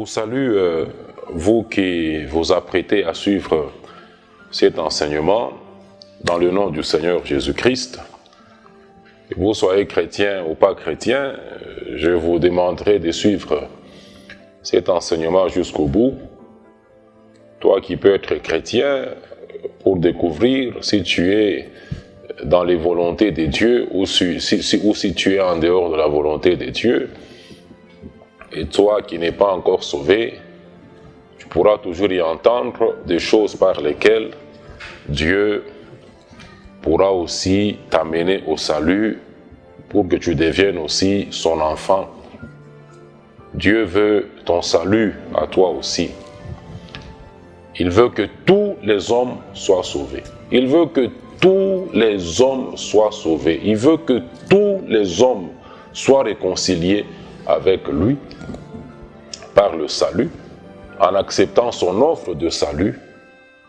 vous salue, vous qui vous apprêtez à suivre cet enseignement dans le nom du Seigneur Jésus-Christ. Que vous soyez chrétien ou pas chrétien, je vous demanderai de suivre cet enseignement jusqu'au bout. Toi qui peux être chrétien, pour découvrir si tu es dans les volontés de Dieu ou si tu es en dehors de la volonté de Dieu. Et toi qui n'es pas encore sauvé, tu pourras toujours y entendre des choses par lesquelles Dieu pourra aussi t'amener au salut pour que tu deviennes aussi son enfant. Dieu veut ton salut à toi aussi. Il veut que tous les hommes soient sauvés. Il veut que tous les hommes soient sauvés. Il veut que tous les hommes soient réconciliés avec lui par le salut, en acceptant son offre de salut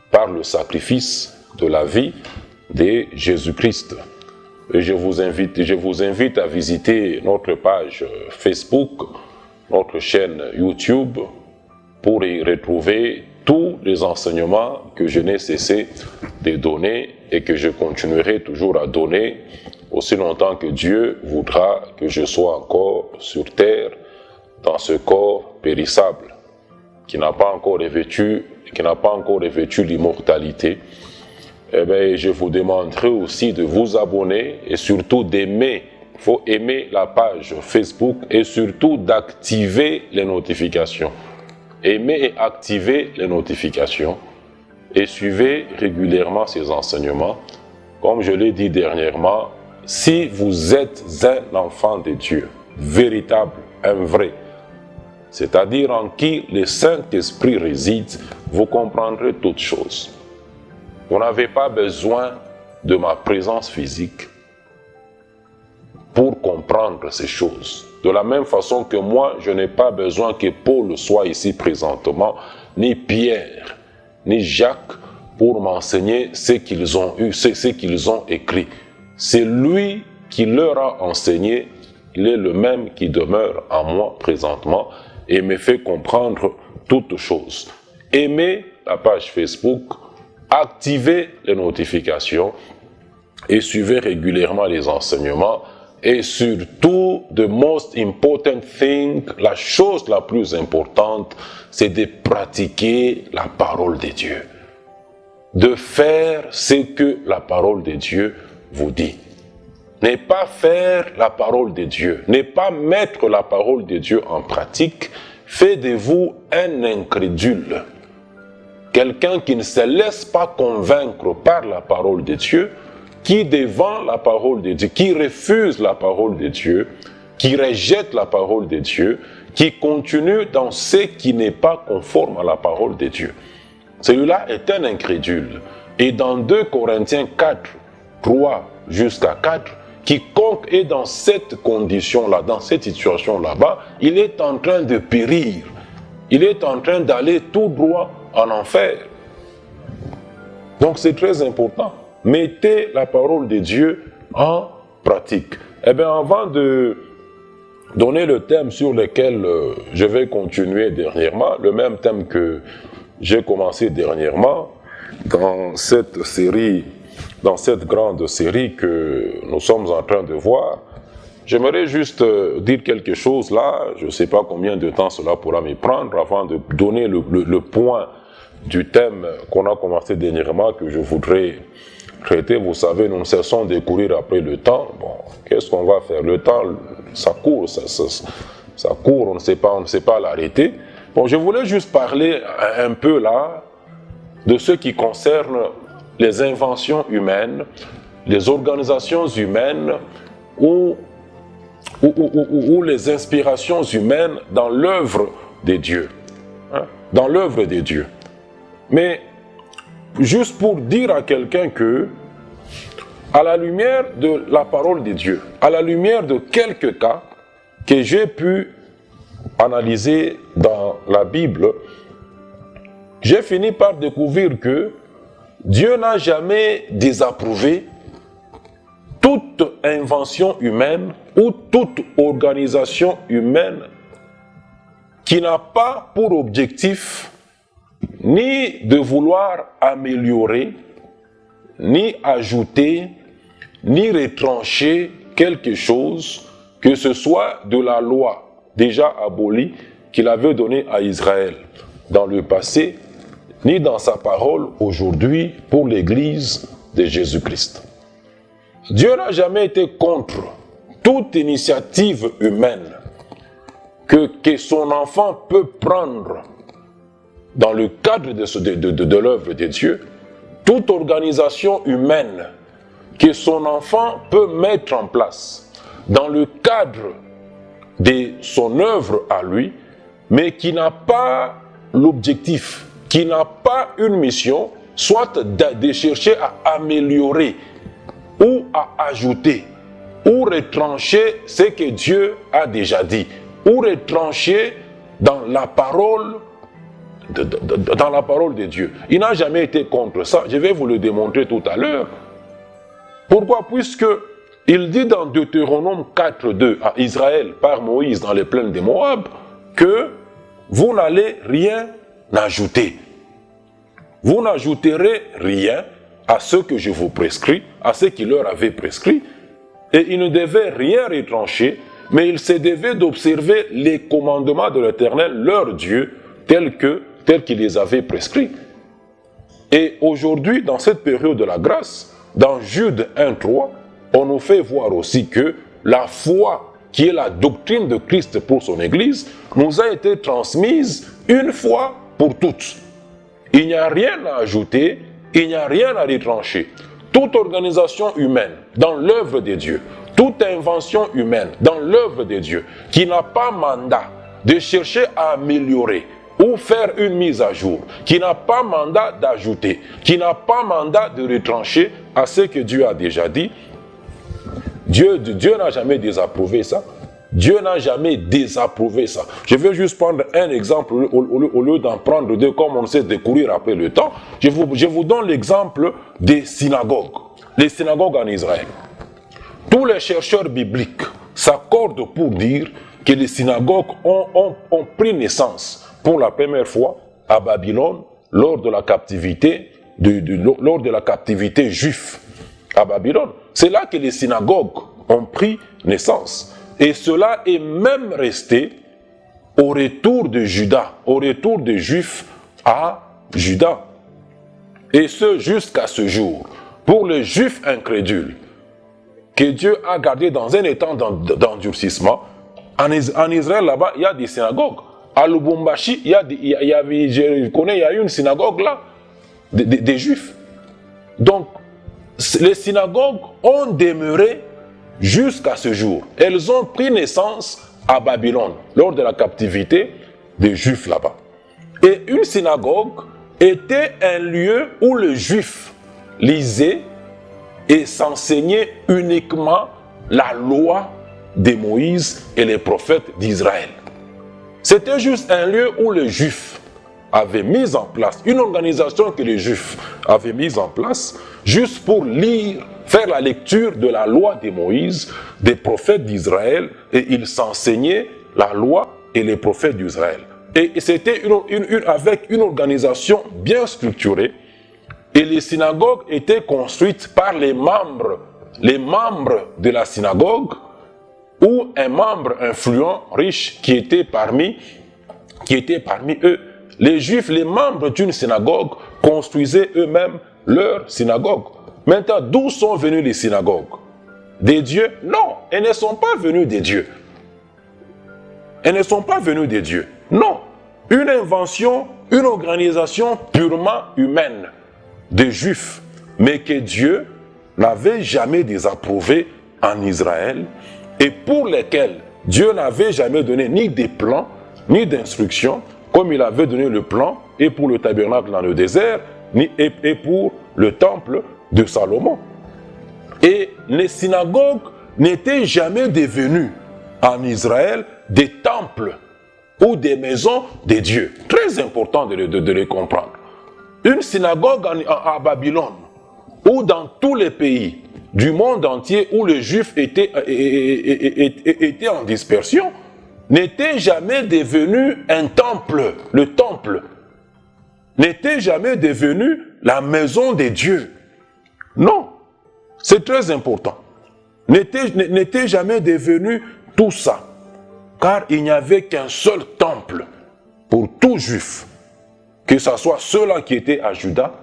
par le sacrifice de la vie de Jésus-Christ. Et je vous invite à visiter notre page Facebook, notre chaîne YouTube, pour y retrouver tous les enseignements que je n'ai cessé de donner et que je continuerai toujours à donner aussi longtemps que Dieu voudra que je sois encore sur terre dans ce corps périssable qui n'a pas encore revêtu l'immortalité. Eh bien, je vous demanderai aussi de vous abonner et surtout d'aimer. Il faut aimer la page Facebook et surtout d'activer les notifications. Aimez et activez les notifications et suivez régulièrement ces enseignements. Comme je l'ai dit dernièrement, si vous êtes un enfant de Dieu, véritable, un vrai, c'est-à-dire en qui le Saint-Esprit réside, vous comprendrez toutes choses. Vous n'avez pas besoin de ma présence physique pour comprendre ces choses. De la même façon que moi, je n'ai pas besoin que Paul soit ici présentement, ni Pierre, ni Jacques, pour m'enseigner ce qu'ils ont eu, ce qu'ils ont écrit. C'est lui qui leur a enseigné, il est le même qui demeure en moi présentement et me fait comprendre toutes choses. Aimez la page Facebook, activez les notifications et suivez régulièrement les enseignements. Et surtout, the most important thing, la chose la plus importante, c'est de pratiquer la parole de Dieu. De faire ce que la parole de Dieu vous dit. Ne pas faire la parole de Dieu, ne pas mettre la parole de Dieu en pratique, fait de vous un incrédule. Quelqu'un qui ne se laisse pas convaincre par la parole de Dieu, qui devant la parole de Dieu, qui refuse la parole de Dieu, qui rejette la parole de Dieu, qui continue dans ce qui n'est pas conforme à la parole de Dieu. Celui-là est un incrédule. Et dans 2 Corinthiens 4, 3 jusqu'à 4, quiconque est dans cette condition-là, dans cette situation là-bas, il est en train de périr. Il est en train d'aller tout droit en enfer. Donc c'est très important. Mettez la parole de Dieu en pratique. Eh bien, avant de donner le thème sur lequel je vais continuer dernièrement, le même thème que j'ai commencé dernièrement, dans cette série, dans cette grande série que nous sommes en train de voir, j'aimerais juste dire quelque chose là, je ne sais pas combien de temps cela pourra me prendre avant de donner le point du thème qu'on a commencé dernièrement que je voudrais traiter. Vous savez, nous ne cessons de courir après le temps. Bon, qu'est-ce qu'on va faire? Le temps, ça court, ça court, on ne sait pas l'arrêter. Bon, je voulais juste parler un peu là de ce qui concerne les inventions humaines, les organisations humaines ou les inspirations humaines dans l'œuvre de Dieu. Hein, dans l'œuvre de Dieu. Mais juste pour dire à quelqu'un que, à la lumière de la parole de Dieu, à la lumière de quelques cas que j'ai pu analyser dans la Bible, j'ai fini par découvrir que Dieu n'a jamais désapprouvé toute invention humaine ou toute organisation humaine qui n'a pas pour objectif ni de vouloir améliorer, ni ajouter, ni retrancher quelque chose, que ce soit de la loi déjà abolie qu'il avait donnée à Israël dans le passé, ni dans sa parole aujourd'hui pour l'Église de Jésus-Christ. Dieu n'a jamais été contre toute initiative humaine que son enfant peut prendre dans le cadre de l'œuvre de Dieu, toute organisation humaine que son enfant peut mettre en place dans le cadre de son œuvre à lui, mais qui n'a pas l'objectif, qui n'a pas une mission, soit de chercher à améliorer ou à ajouter ou retrancher ce que Dieu a déjà dit, ou retrancher dans la parole de Dieu. Il n'a jamais été contre ça. Je vais vous le démontrer tout à l'heure. Pourquoi? Puisque il dit dans Deutéronome 4.2 à Israël par Moïse dans les plaines de Moab que vous n'allez rien ajouter. Vous n'ajouterez rien à ce que je vous prescris, à ce qu'il leur avait prescrit, et ils ne devaient rien retrancher, mais ils se devaient d'observer les commandements de l'Éternel, leur Dieu, tels qu'il les avait prescrits. Et aujourd'hui, dans cette période de la grâce, dans Jude 1.3, on nous fait voir aussi que la foi, qui est la doctrine de Christ pour son Église, nous a été transmise une fois pour toutes. Il n'y a rien à ajouter, il n'y a rien à retrancher. Toute organisation humaine dans l'œuvre de Dieu, toute invention humaine dans l'œuvre de Dieu, qui n'a pas mandat de chercher à améliorer ou faire une mise à jour, qui n'a pas mandat d'ajouter, qui n'a pas mandat de retrancher à ce que Dieu a déjà dit, Dieu n'a jamais désapprouvé ça. Dieu n'a jamais désapprouvé ça. Je vais juste prendre un exemple au lieu d'en prendre deux, comme on sait de courir après le temps. Je vous donne l'exemple des synagogues. Les synagogues en Israël. Tous les chercheurs bibliques s'accordent pour dire que les synagogues ont pris naissance pour la première fois à Babylone lors de la captivité, lors de la captivité juive à Babylone. C'est là que les synagogues ont pris naissance. Et cela est même resté au retour de Juda, au retour des Juifs à Juda. Et ce jusqu'à ce jour. Pour les Juifs incrédules, que Dieu a gardé dans un état d'endurcissement, en Israël là-bas, il y a des synagogues. À Lubumbashi, il y a une synagogue là, des Juifs. Donc, les synagogues ont demeuré jusqu'à ce jour. Elles ont pris naissance à Babylone, lors de la captivité des Juifs là-bas. Et une synagogue était un lieu où le Juif lisait et s'enseignait uniquement la loi de Moïse et les prophètes d'Israël. C'était juste un lieu où les Juifs avaient mis en place, une organisation que les Juifs avaient mise en place, juste pour lire, faire la lecture de la loi de Moïse, des prophètes d'Israël, et ils s'enseignaient la loi et les prophètes d'Israël. Et c'était avec une organisation bien structurée, et les synagogues étaient construites par les membres de la synagogue, ou un membre influent, riche, qui était parmi eux. Les Juifs, les membres d'une synagogue, construisaient eux-mêmes leur synagogue. Maintenant, d'où sont venues les synagogues? Des dieux? Non, elles ne sont pas venues des dieux. Elles ne sont pas venues des dieux. Non, une invention, une organisation purement humaine des Juifs, mais que Dieu n'avait jamais désapprouvé en Israël et pour lesquels Dieu n'avait jamais donné ni des plans, ni d'instructions, comme il avait donné le plan et pour le tabernacle dans le désert, et pour le temple de Salomon. Et les synagogues n'étaient jamais devenues en Israël des temples ou des maisons de Dieu. Très important de les comprendre. Une synagogue à Babylone, ou dans tous les pays du monde entier où les Juifs étaient en dispersion, n'était jamais devenu un temple. Le temple n'était jamais devenu la maison de Dieu. Non, c'est très important. N'était jamais devenu tout ça. Car il n'y avait qu'un seul temple pour tout juif. Que ce soit ceux-là qui étaient à Juda,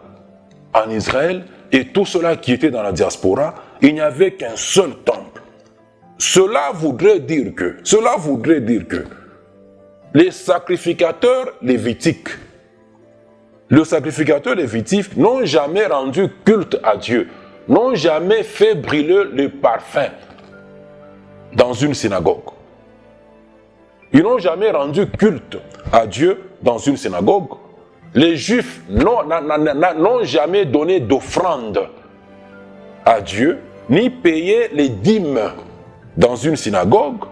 en Israël, et tous ceux-là qui étaient dans la diaspora, il n'y avait qu'un seul temple. Cela voudrait dire que les sacrificateurs lévitiques, n'ont jamais rendu culte à Dieu, n'ont jamais fait brûler le parfum dans une synagogue. Ils n'ont jamais rendu culte à Dieu dans une synagogue. Les Juifs n'ont jamais donné d'offrande à Dieu, ni payé les dîmes dans une synagogue,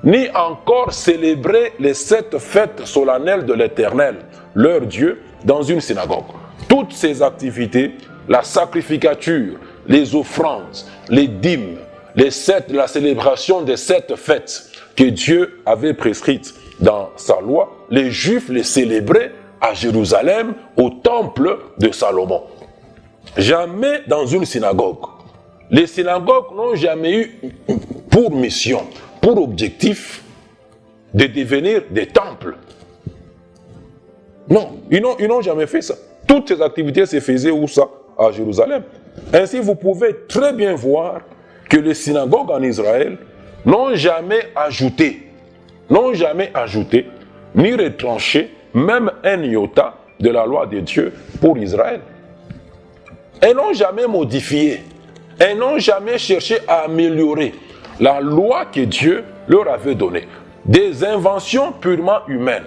ni encore célébrer les 7 fêtes solennelles de l'Éternel, leur Dieu, dans une synagogue. Toutes ces activités, la sacrificature, les offrandes, les dîmes, la célébration des 7 fêtes que Dieu avait prescrites dans sa loi, les Juifs les célébraient à Jérusalem, au temple de Salomon. Jamais dans une synagogue. Les synagogues n'ont jamais eu pour mission, pour objectif, de devenir des temples. Non, ils n'ont jamais fait ça. Toutes ces activités se faisaient où ça? À Jérusalem. Ainsi, vous pouvez très bien voir que les synagogues en Israël n'ont jamais ajouté, ni retranché même un iota de la loi de Dieu pour Israël. Elles n'ont jamais modifié, elles n'ont jamais cherché à améliorer la loi que Dieu leur avait donnée. Des inventions purement humaines,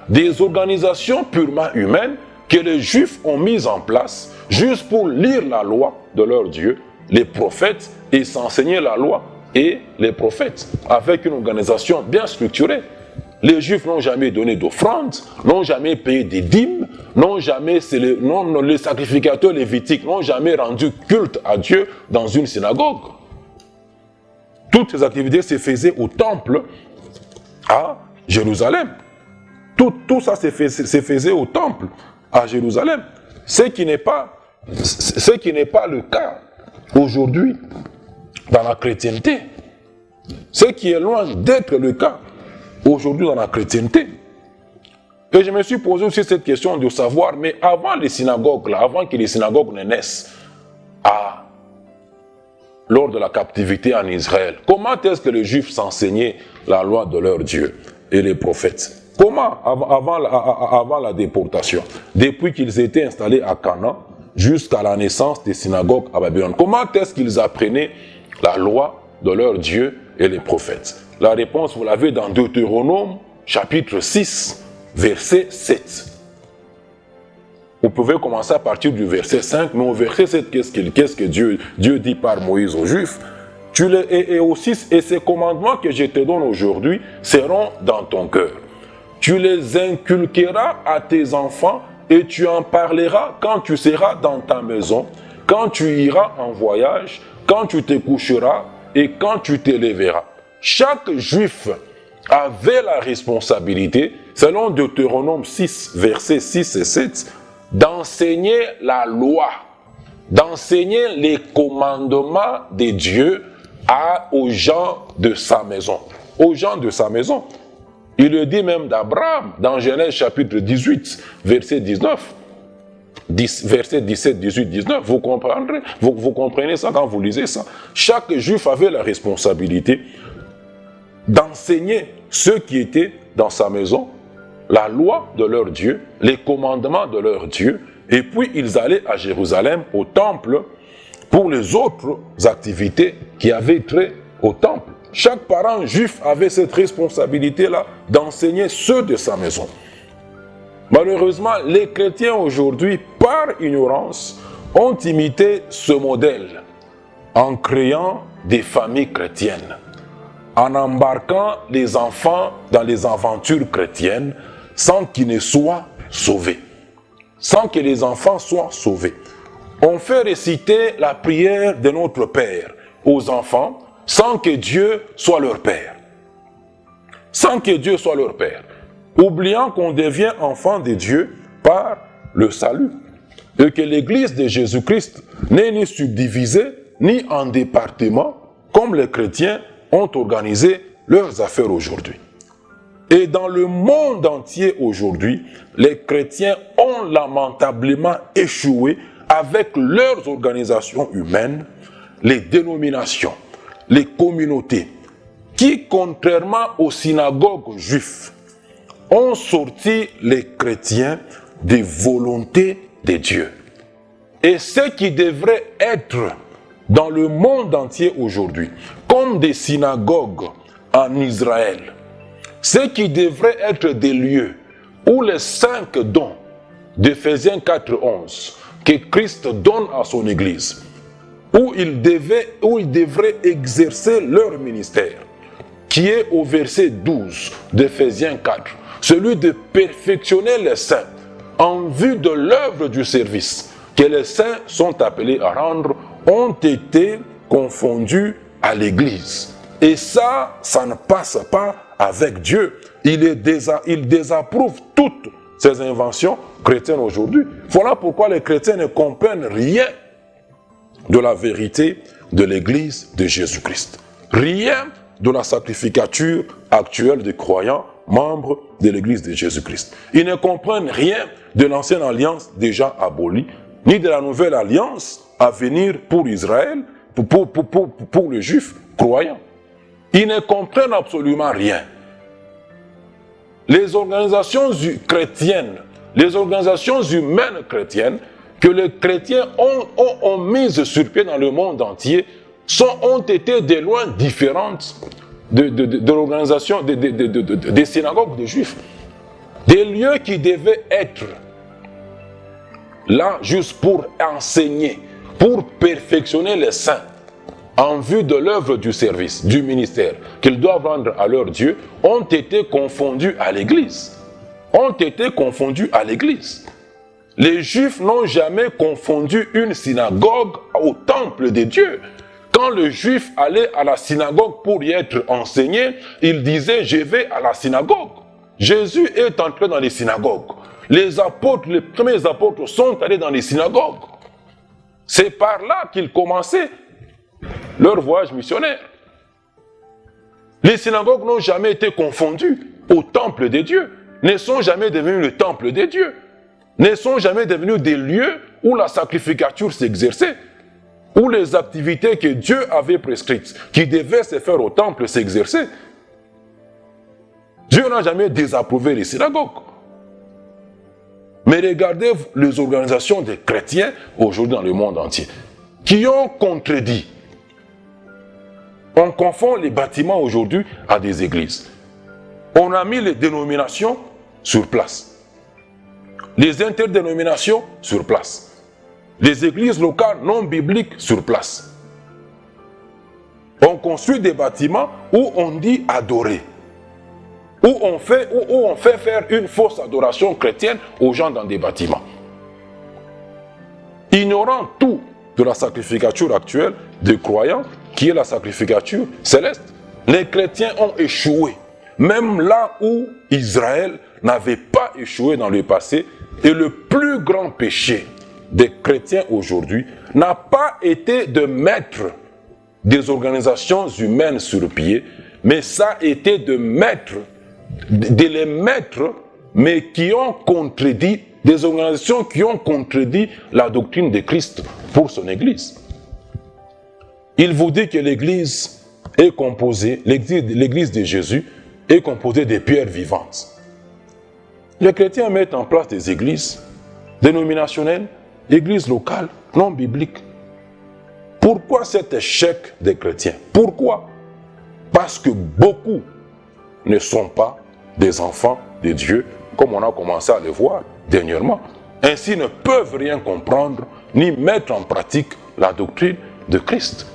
des organisations purement humaines que les Juifs ont mises en place juste pour lire la loi de leur Dieu, les prophètes, et s'enseigner la loi et les prophètes, avec une organisation bien structurée. Les Juifs n'ont jamais donné d'offrande, n'ont jamais payé des dîmes, les sacrificateurs lévitiques n'ont jamais rendu culte à Dieu dans une synagogue. Toutes ces activités se faisaient au temple à Jérusalem. Tout ça se faisait au temple à Jérusalem. Ce qui n'est pas le cas aujourd'hui dans la chrétienté. Ce qui est loin d'être le cas aujourd'hui dans la chrétienté. Et je me suis posé aussi cette question de savoir, mais avant les synagogues, avant que les synagogues ne naissent, lors de la captivité en Israël, comment est-ce que les Juifs s'enseignaient la loi de leur Dieu et les prophètes? Comment, avant la déportation, depuis qu'ils étaient installés à Canaan, jusqu'à la naissance des synagogues à Babylone, comment est-ce qu'ils apprenaient la loi de leur Dieu et les prophètes? La réponse, vous l'avez dans Deutéronome, chapitre 6, verset 7. Vous pouvez commencer à partir du verset 5, mais au verset 7, qu'est-ce que Dieu dit par Moïse aux Juifs? Et ces commandements que je te donne aujourd'hui seront dans ton cœur. Tu les inculqueras à tes enfants et tu en parleras quand tu seras dans ta maison, quand tu iras en voyage, quand tu te coucheras et quand tu te lèveras. Chaque Juif avait la responsabilité, selon Deutéronome 6, versets 6 et 7, d'enseigner la loi, d'enseigner les commandements de Dieu aux gens de sa maison. Aux gens de sa maison. Il le dit même d'Abraham dans Genèse chapitre 18, verset 19. Verset 17, 18, 19. Vous comprendrez, vous comprenez ça quand vous lisez ça. Chaque Juif avait la responsabilité d'enseigner ceux qui étaient dans sa maison la loi de leur Dieu, les commandements de leur Dieu, et puis ils allaient à Jérusalem, au temple, pour les autres activités qui avaient trait au temple. Chaque parent juif avait cette responsabilité-là d'enseigner ceux de sa maison. Malheureusement, les chrétiens aujourd'hui, par ignorance, ont imité ce modèle en créant des familles chrétiennes, en embarquant les enfants dans les aventures chrétiennes sans qu'ils ne soient sauvés, sans que les enfants soient sauvés. On fait réciter la prière de notre Père aux enfants sans que Dieu soit leur Père. sans que Dieu soit leur Père, oubliant qu'on devient enfant de Dieu par le salut, et que l'Église de Jésus-Christ n'est ni subdivisée, ni en départements, comme les chrétiens ont organisé leurs affaires aujourd'hui. Et dans le monde entier aujourd'hui, les chrétiens ont lamentablement échoué avec leurs organisations humaines, les dénominations, les communautés, qui, contrairement aux synagogues juifs, ont sorti les chrétiens des volontés de Dieu. Et ce qui devrait être dans le monde entier aujourd'hui, comme des synagogues en Israël, ce qui devrait être des lieux où les 5 dons d'Éphésiens 4:11 que Christ donne à son Église, où ils devraient exercer leur ministère, qui est au verset 12 d'Éphésiens 4, celui de perfectionner les saints en vue de l'œuvre du service que les saints sont appelés à rendre, ont été confondus à l'Église. Et ça ne passe pas avec Dieu. Il désapprouve toutes ces inventions chrétiennes aujourd'hui. Voilà pourquoi les chrétiens ne comprennent rien de la vérité de l'Église de Jésus-Christ. Rien de la sacrificature actuelle des croyants, membres de l'Église de Jésus-Christ. Ils ne comprennent rien de l'ancienne alliance déjà abolie, ni de la nouvelle alliance à venir pour Israël, pour les Juifs croyants. Ils ne comprennent absolument rien. Les organisations chrétiennes, les organisations humaines chrétiennes que les chrétiens ont mises sur pied dans le monde entier ont été de loin différentes de l'organisation des synagogues des Juifs. Des lieux qui devaient être là juste pour enseigner, pour perfectionner les saints en vue de l'œuvre du service, du ministère qu'ils doivent rendre à leur Dieu, ont été confondus à l'Église. Ont été confondus à l'Église. Les Juifs n'ont jamais confondu une synagogue au temple de Dieu. Quand le Juif allait à la synagogue pour y être enseigné, il disait « je vais à la synagogue ». Jésus est entré dans les synagogues. Les apôtres, les premiers apôtres sont allés dans les synagogues. C'est par là qu'ils commençaient leur voyage missionnaire. Les synagogues n'ont jamais été confondues au temple de Dieu, ne sont jamais devenues le temple de Dieu, ne sont jamais devenues des lieux où la sacrificature s'exerçait, où les activités que Dieu avait prescrites, qui devaient se faire au temple, s'exerçaient. Dieu n'a jamais désapprouvé les synagogues. Mais regardez les organisations des chrétiens aujourd'hui dans le monde entier, qui ont contredit. On confond les bâtiments aujourd'hui à des églises. On a mis les dénominations sur place. Les interdénominations sur place. Les églises locales non bibliques sur place. On construit des bâtiments où on dit adorer. Où on fait faire une fausse adoration chrétienne aux gens dans des bâtiments. Ignorant tout de la sacrificature actuelle des croyants, qui est la sacrificature céleste, les chrétiens ont échoué. Même là où Israël n'avait pas échoué dans le passé, et le plus grand péché des chrétiens aujourd'hui n'a pas été de mettre des organisations humaines sur pied, mais ça a été de les mettre, mais qui ont contredit, des organisations qui ont contredit la doctrine de Christ pour son Église. Il vous dit que l'Église est composée, l'Église de Jésus est composée de pierres vivantes. Les chrétiens mettent en place des églises dénominationnelles, églises locales, non bibliques. Pourquoi cet échec des chrétiens? Pourquoi? Parce que beaucoup ne sont pas des enfants de Dieu, comme on a commencé à le voir dernièrement. Ainsi ne peuvent rien comprendre, ni mettre en pratique la doctrine de Christ.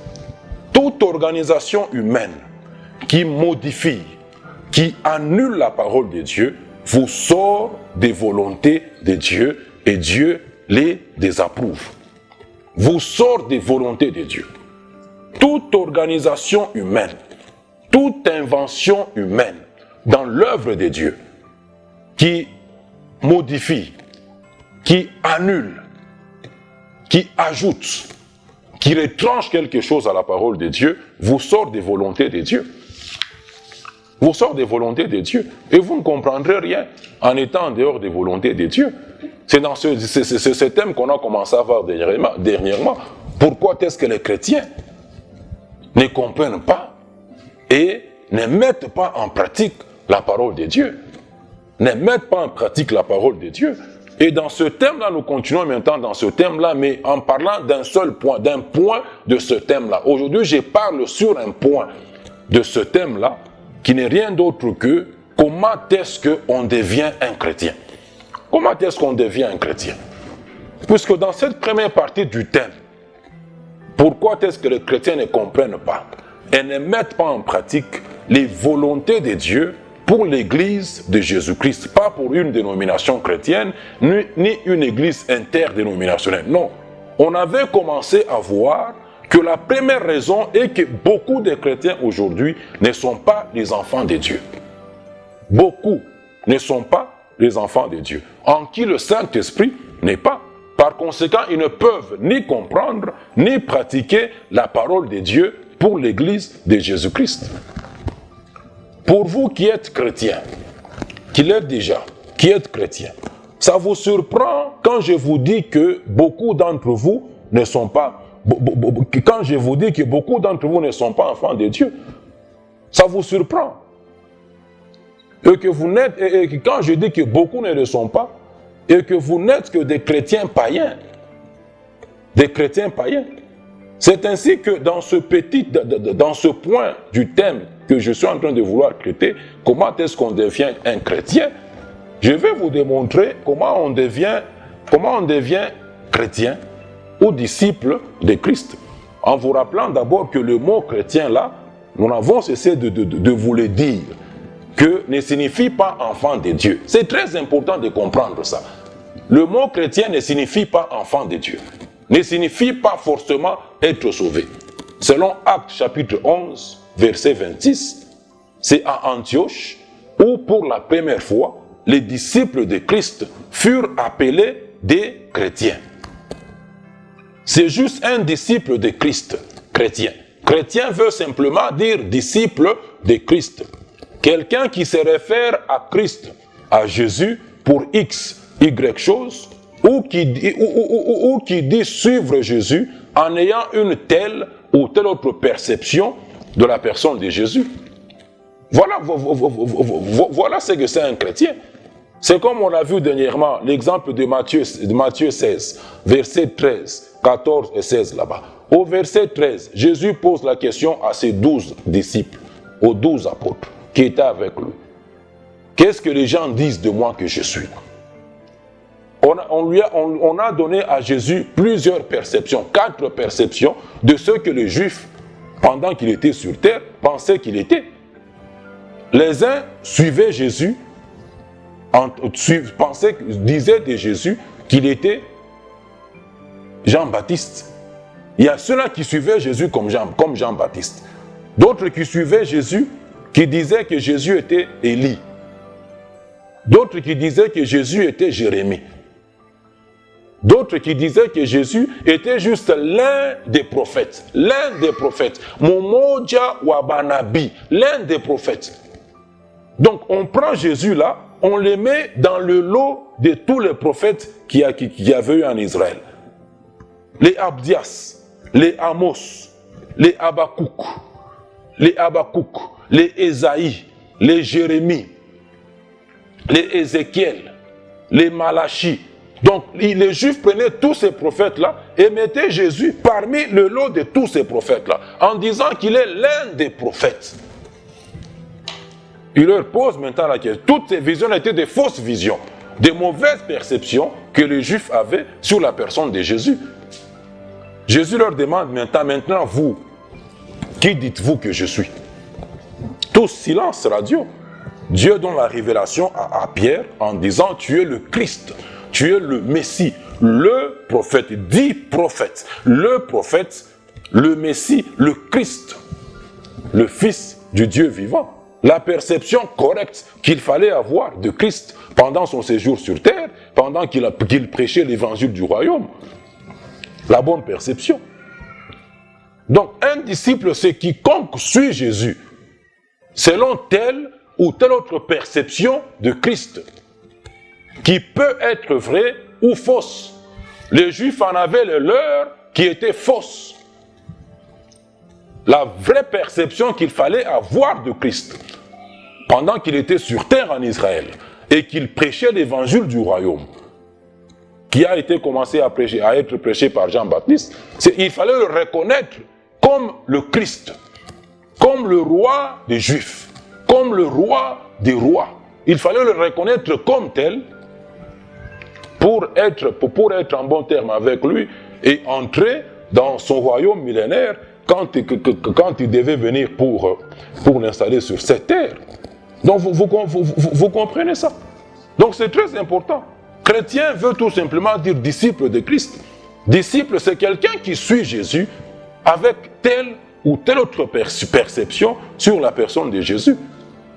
Toute organisation humaine qui modifie, qui annule la parole de Dieu, vous sort des volontés de Dieu et Dieu les désapprouve. Vous sort des volontés de Dieu. Toute organisation humaine, toute invention humaine, dans l'œuvre de Dieu, qui modifie, qui annule, qui ajoute, qui retranche quelque chose à la parole de Dieu, vous sort des volontés de Dieu. Vous sort des volontés de Dieu. Et vous ne comprendrez rien en étant en dehors des volontés de Dieu. C'est dans ce thème qu'on a commencé à voir dernièrement. Pourquoi est-ce que les chrétiens ne comprennent pas et ne mettent pas en pratique la parole de Dieu? Ne mettent pas en pratique la parole de Dieu. Et dans ce thème-là, nous continuons maintenant dans ce thème-là, mais en parlant d'un seul point, d'un point de ce thème-là. Aujourd'hui, je parle sur un point de ce thème-là, qui n'est rien d'autre que comment est-ce qu'on devient un chrétien. Comment est-ce qu'on devient un chrétien? Puisque dans cette première partie du thème, pourquoi est-ce que les chrétiens ne comprennent pas et ne mettent pas en pratique les volontés de Dieu pour l'église de Jésus-Christ, pas pour une dénomination chrétienne, ni une église interdénominationnelle. Non, on avait commencé à voir que la première raison est que beaucoup de chrétiens aujourd'hui ne sont pas les enfants de Dieu. Beaucoup ne sont pas les enfants de Dieu, en qui le Saint-Esprit n'est pas. Par conséquent, ils ne peuvent ni comprendre, ni pratiquer la parole de Dieu pour l'église de Jésus-Christ. Pour vous qui êtes chrétiens, qui l'êtes déjà, qui êtes chrétiens, ça vous surprend quand je vous dis que beaucoup d'entre vous ne sont pas, quand je vous dis que beaucoup d'entre vous ne sont pas enfants de Dieu, ça vous surprend. Et que vous n'êtes, et que quand je dis que beaucoup ne le sont pas, et que vous n'êtes que des chrétiens païens, des chrétiens païens. C'est ainsi que dans ce point du thème que je suis en train de vouloir traiter, comment est-ce qu'on devient un chrétien, je vais vous démontrer comment on devient chrétien ou disciple de Christ. En vous rappelant d'abord que le mot chrétien là, nous avons cessé de vous le dire, que ne signifie pas enfant de Dieu. C'est très important de comprendre ça. Le mot chrétien ne signifie pas enfant de Dieu. Ne signifie pas forcément être sauvé. Selon Actes chapitre 11, verset 26, c'est à Antioche où pour la première fois, les disciples de Christ furent appelés des chrétiens. C'est juste un disciple de Christ, chrétien. Chrétien veut simplement dire disciple de Christ. Quelqu'un qui se réfère à Christ, à Jésus, pour X, Y chose, ou qui dit suivre Jésus en ayant une telle ou telle autre perception de la personne de Jésus. Voilà ce que c'est un chrétien. C'est comme on l'a vu dernièrement, l'exemple de Matthieu 16, verset 13, 14 et 16 là-bas. Au verset 13, Jésus pose la question à ses 12 disciples, aux 12 apôtres qui étaient avec lui. Qu'est-ce que les gens disent de moi que je suis? On a donné à Jésus plusieurs perceptions, 4 perceptions de ce que les Juifs, pendant qu'il était sur terre, pensaient qu'il était. Les uns suivaient Jésus, disaient de Jésus qu'il était Jean-Baptiste. Il y a ceux-là qui suivaient Jésus comme Jean-Baptiste. D'autres qui suivaient Jésus, qui disaient que Jésus était Élie. D'autres qui disaient que Jésus était Jérémie. D'autres qui disaient que Jésus était juste l'un des prophètes. L'un des prophètes. Momoja Wabanabi. L'un des prophètes. Donc on prend Jésus là, on le met dans le lot de tous les prophètes qui y avait eu en Israël. Les Abdias, les Amos, les Habakkuk, les Ésaïe, les Jérémie, les Ézéchiel, les Malachi. Donc les Juifs prenaient tous ces prophètes-là et mettaient Jésus parmi le lot de tous ces prophètes-là, en disant qu'il est l'un des prophètes. Il leur pose maintenant la question. Toutes ces visions étaient des fausses visions, des mauvaises perceptions que les Juifs avaient sur la personne de Jésus. Jésus leur demande maintenant vous, qui dites-vous que je suis? Tout silence radio. Dieu donne la révélation à Pierre en disant tu es le Christ, tu es le Messie, le prophète, dit prophète, le prophète, le Messie, le Christ, le Fils du Dieu vivant. la perception correcte qu'il fallait avoir de Christ pendant son séjour sur terre, pendant qu'il prêchait l'évangile du royaume. La bonne perception. Donc, un disciple, c'est quiconque suit Jésus, selon telle ou telle autre perception de Christ, qui peut être vraie ou fausse. Les Juifs en avaient le leur qui était fausse. La vraie perception qu'il fallait avoir de Christ, pendant qu'il était sur terre en Israël, et qu'il prêchait l'évangile du royaume, qui a été commencé à être prêché par Jean-Baptiste, il fallait le reconnaître comme le Christ, comme le roi des Juifs, comme le roi des rois. Il fallait le reconnaître comme tel pour être en bon terme avec lui et entrer dans son royaume millénaire quand il devait venir pour l'installer sur cette terre. Donc vous comprenez ça. Donc c'est très important. Chrétien veut tout simplement dire disciple de Christ. Disciple, c'est quelqu'un qui suit Jésus avec telle ou telle autre perception sur la personne de Jésus.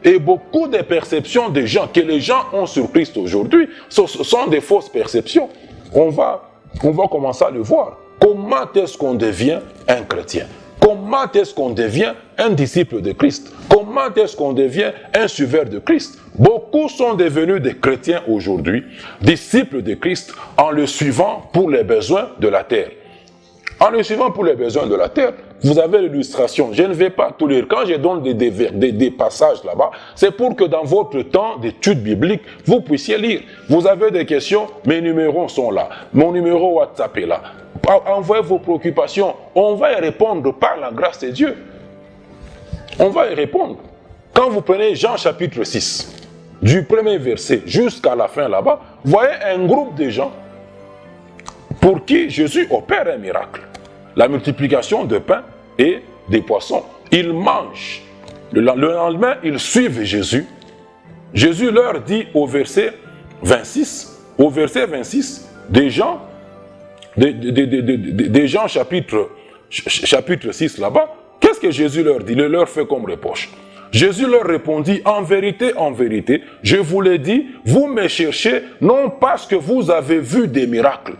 Et beaucoup de perceptions des gens que les gens ont sur Christ aujourd'hui ce sont des fausses perceptions. On va commencer à le voir. Comment est-ce qu'on devient un chrétien? Comment est-ce qu'on devient un disciple de Christ? Comment est-ce qu'on devient un suiveur de Christ? Beaucoup sont devenus des chrétiens aujourd'hui, disciples de Christ, en le suivant pour les besoins de la terre. En le suivant pour les besoins de la terre, vous avez l'illustration. Je ne vais pas tout lire. Quand je donne des passages là-bas, c'est pour que dans votre temps d'études bibliques, vous puissiez lire. Vous avez des questions, mes numéros sont là. Mon numéro WhatsApp est là. Envoyez vos préoccupations. On va y répondre par la grâce de Dieu. On va y répondre. Quand vous prenez Jean chapitre 6, du premier verset jusqu'à la fin là-bas, vous voyez un groupe de gens pour qui Jésus opère un miracle. La multiplication de pain et des poissons. Ils mangent. Le lendemain, ils suivent Jésus. Jésus leur dit au verset 26, des gens chapitre 6 là-bas, qu'est-ce que Jésus leur dit? Il leur fait comme reproche. Jésus leur répondit, en vérité, je vous l'ai dit, vous me cherchez non parce que vous avez vu des miracles.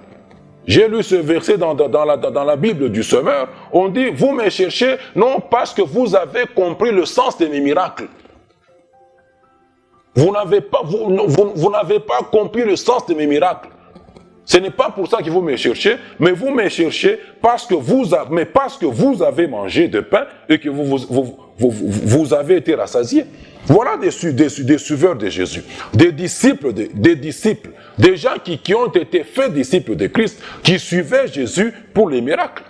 J'ai lu ce verset dans la Bible du Semeur. On dit, vous me cherchez non parce que vous avez compris le sens de mes miracles. Vous n'avez pas compris le sens de mes miracles. Ce n'est pas pour ça que vous me cherchez, mais vous me cherchez parce que vous avez mangé de pain et que vous avez été rassasiés. Voilà des suiveurs de Jésus, des disciples, des gens qui ont été faits disciples de Christ, qui suivaient Jésus pour les miracles.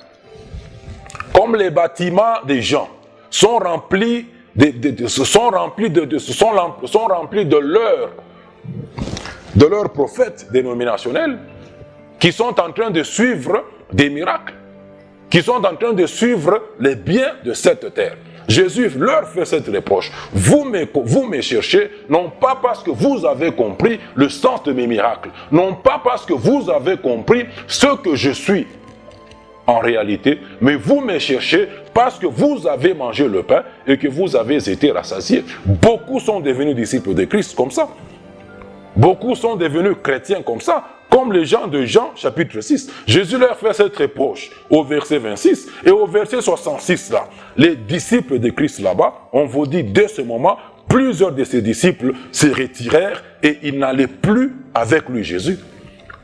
Comme les bâtiments des gens sont remplis de leurs prophètes dénominationnels, qui sont en train de suivre des miracles, qui sont en train de suivre les biens de cette terre. Jésus leur fait cette reproche. Vous me cherchez, non pas parce que vous avez compris le sens de mes miracles, non pas parce que vous avez compris ce que je suis en réalité, mais vous me cherchez parce que vous avez mangé le pain et que vous avez été rassasiés. Beaucoup sont devenus disciples de Christ comme ça. Beaucoup sont devenus chrétiens comme ça, comme les gens de Jean chapitre 6. Jésus leur fait cette reproche au verset 26 et au verset 66 là. Les disciples de Christ là-bas, on vous dit dès ce moment, plusieurs de ses disciples se retirèrent et ils n'allaient plus avec lui Jésus.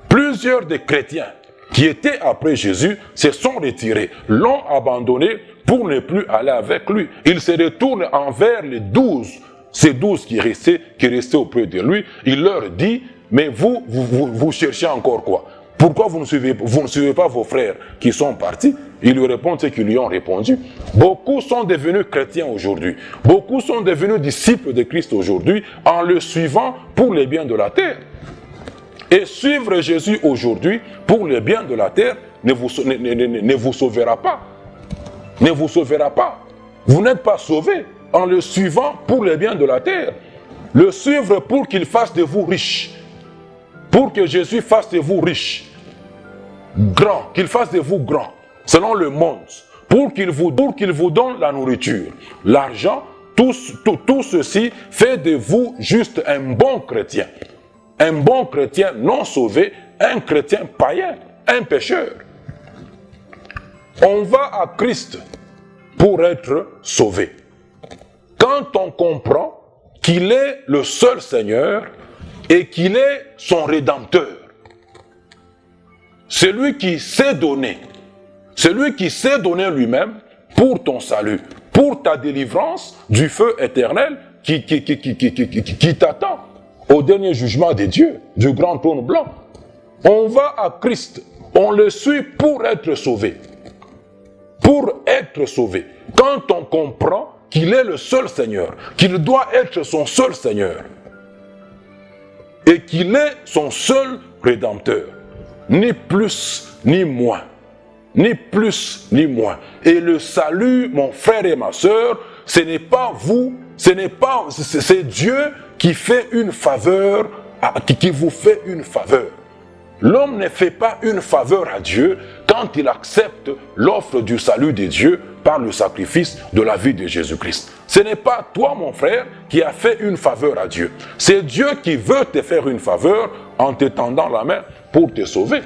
Plusieurs des chrétiens qui étaient après Jésus se sont retirés, l'ont abandonné pour ne plus aller avec lui. Ils se retournent envers les 12. Ces 12 qui restaient auprès de lui, il leur dit, mais vous cherchez encore quoi? Pourquoi vous ne suivez pas vos frères qui sont partis? Ils lui répondent ce qu'ils lui ont répondu. Beaucoup sont devenus chrétiens aujourd'hui. Beaucoup sont devenus disciples de Christ aujourd'hui en le suivant pour les biens de la terre. Et suivre Jésus aujourd'hui pour les biens de la terre ne vous sauvera pas. Ne vous sauvera pas. Vous n'êtes pas sauvés en le suivant pour les biens de la terre. Le suivre pour qu'il fasse de vous riches. Pour que Jésus fasse de vous riches. Grand, qu'il fasse de vous grand, selon le monde. Pour qu'il vous donne la nourriture, l'argent tout ceci fait de vous juste un bon chrétien. Un bon chrétien non sauvé, un chrétien païen, un pécheur. On va à Christ pour être sauvé. Quand on comprend qu'il est le seul Seigneur et qu'il est son Rédempteur, celui qui s'est donné lui-même pour ton salut, pour ta délivrance du feu éternel qui t'attend au dernier jugement des dieux, du grand trône blanc. On va à Christ, on le suit pour être sauvé. Pour être sauvé. Quand on comprend qu'il est le seul Seigneur, qu'il doit être son seul Seigneur, et qu'il est son seul Rédempteur, ni plus ni moins, ni plus ni moins. Et le salut, mon frère et ma sœur, ce n'est pas vous, c'est Dieu qui fait une faveur, qui vous fait une faveur. L'homme ne fait pas une faveur à Dieu quand il accepte l'offre du salut de Dieu par le sacrifice de la vie de Jésus-Christ. Ce n'est pas toi, mon frère, qui as fait une faveur à Dieu. C'est Dieu qui veut te faire une faveur en te tendant la main pour te sauver.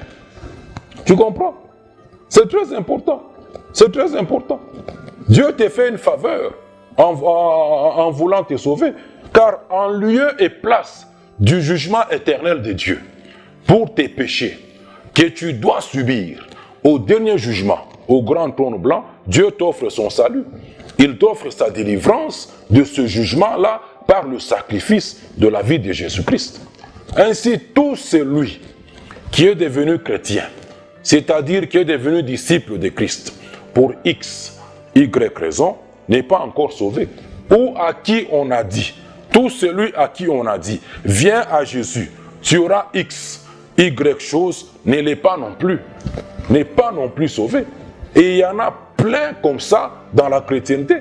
Tu comprends? C'est très important. C'est très important. Dieu te fait une faveur en voulant te sauver. Car en lieu et place du jugement éternel de Dieu, pour tes péchés que tu dois subir au dernier jugement, au grand trône blanc, Dieu t'offre son salut. Il t'offre sa délivrance de ce jugement-là par le sacrifice de la vie de Jésus-Christ. Ainsi, tout celui qui est devenu chrétien, c'est-à-dire qui est devenu disciple de Christ, pour X, Y raison, n'est pas encore sauvé. Ou à qui on a dit, tout celui à qui on a dit, viens à Jésus, tu auras X, Y chose, ne l'est pas non plus. N'est pas non plus sauvé. Et il y en a plein comme ça dans la chrétienté.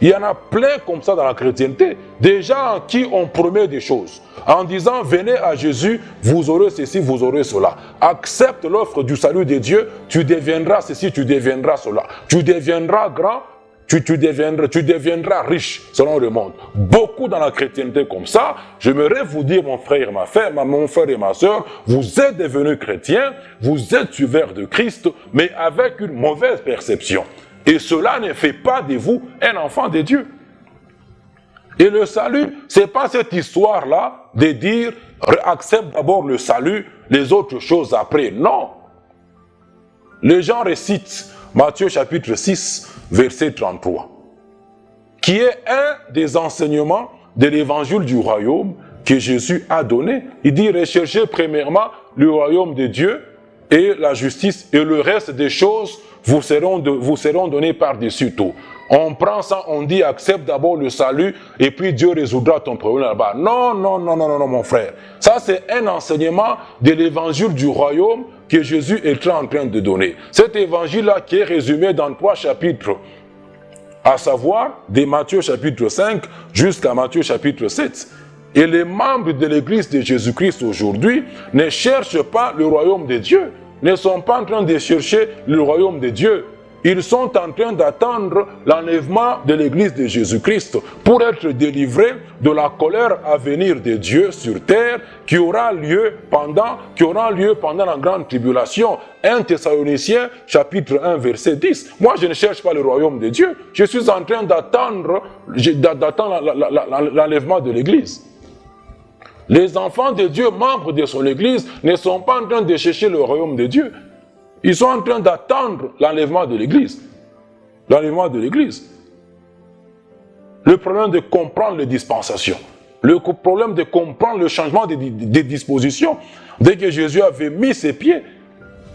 Il y en a plein comme ça dans la chrétienté. Des gens à qui on promet des choses. En disant, venez à Jésus, vous aurez ceci, vous aurez cela. Accepte l'offre du salut de Dieu, tu deviendras ceci, tu deviendras cela. Tu deviendras grand, tu deviendras riche, selon le monde. Beaucoup dans la chrétienté comme ça, j'aimerais vous dire, mon frère et ma soeur, vous êtes devenus chrétiens, vous êtes suiveurs de Christ, mais avec une mauvaise perception. Et cela ne fait pas de vous un enfant de Dieu. Et le salut, c'est pas cette histoire-là de dire, accepte d'abord le salut, les autres choses après. Non. Les gens récitent Matthieu chapitre 6, verset 33, qui est un des enseignements de l'évangile du royaume que Jésus a donné. Il dit, recherchez premièrement le royaume de Dieu et la justice, et le reste des choses vous seront donnés par-dessus tout. On prend ça, on dit, accepte d'abord le salut, et puis Dieu résoudra ton problème là-bas. Non, non, non, non, non, mon frère. Ça, c'est un enseignement de l'évangile du royaume que Jésus est en train de donner. Cet évangile-là qui est résumé dans 3 chapitres, à savoir de Matthieu chapitre 5 jusqu'à Matthieu chapitre 7. Et les membres de l'église de Jésus-Christ aujourd'hui ne cherchent pas le royaume de Dieu, ne sont pas en train de chercher le royaume de Dieu. Ils sont en train d'attendre l'enlèvement de l'église de Jésus-Christ pour être délivrés de la colère à venir de Dieu sur terre qui aura lieu pendant la grande tribulation. 1 Thessaloniciens chapitre 1 verset 10. Moi je ne cherche pas le royaume de Dieu, je suis en train d'attendre l'enlèvement de l'église. Les enfants de Dieu, membres de son église, ne sont pas en train de chercher le royaume de Dieu. Ils sont en train d'attendre l'enlèvement de l'église. L'enlèvement de l'église. Le problème de comprendre les dispensations. Le problème de comprendre le changement des dispositions. Dès que Jésus avait mis ses pieds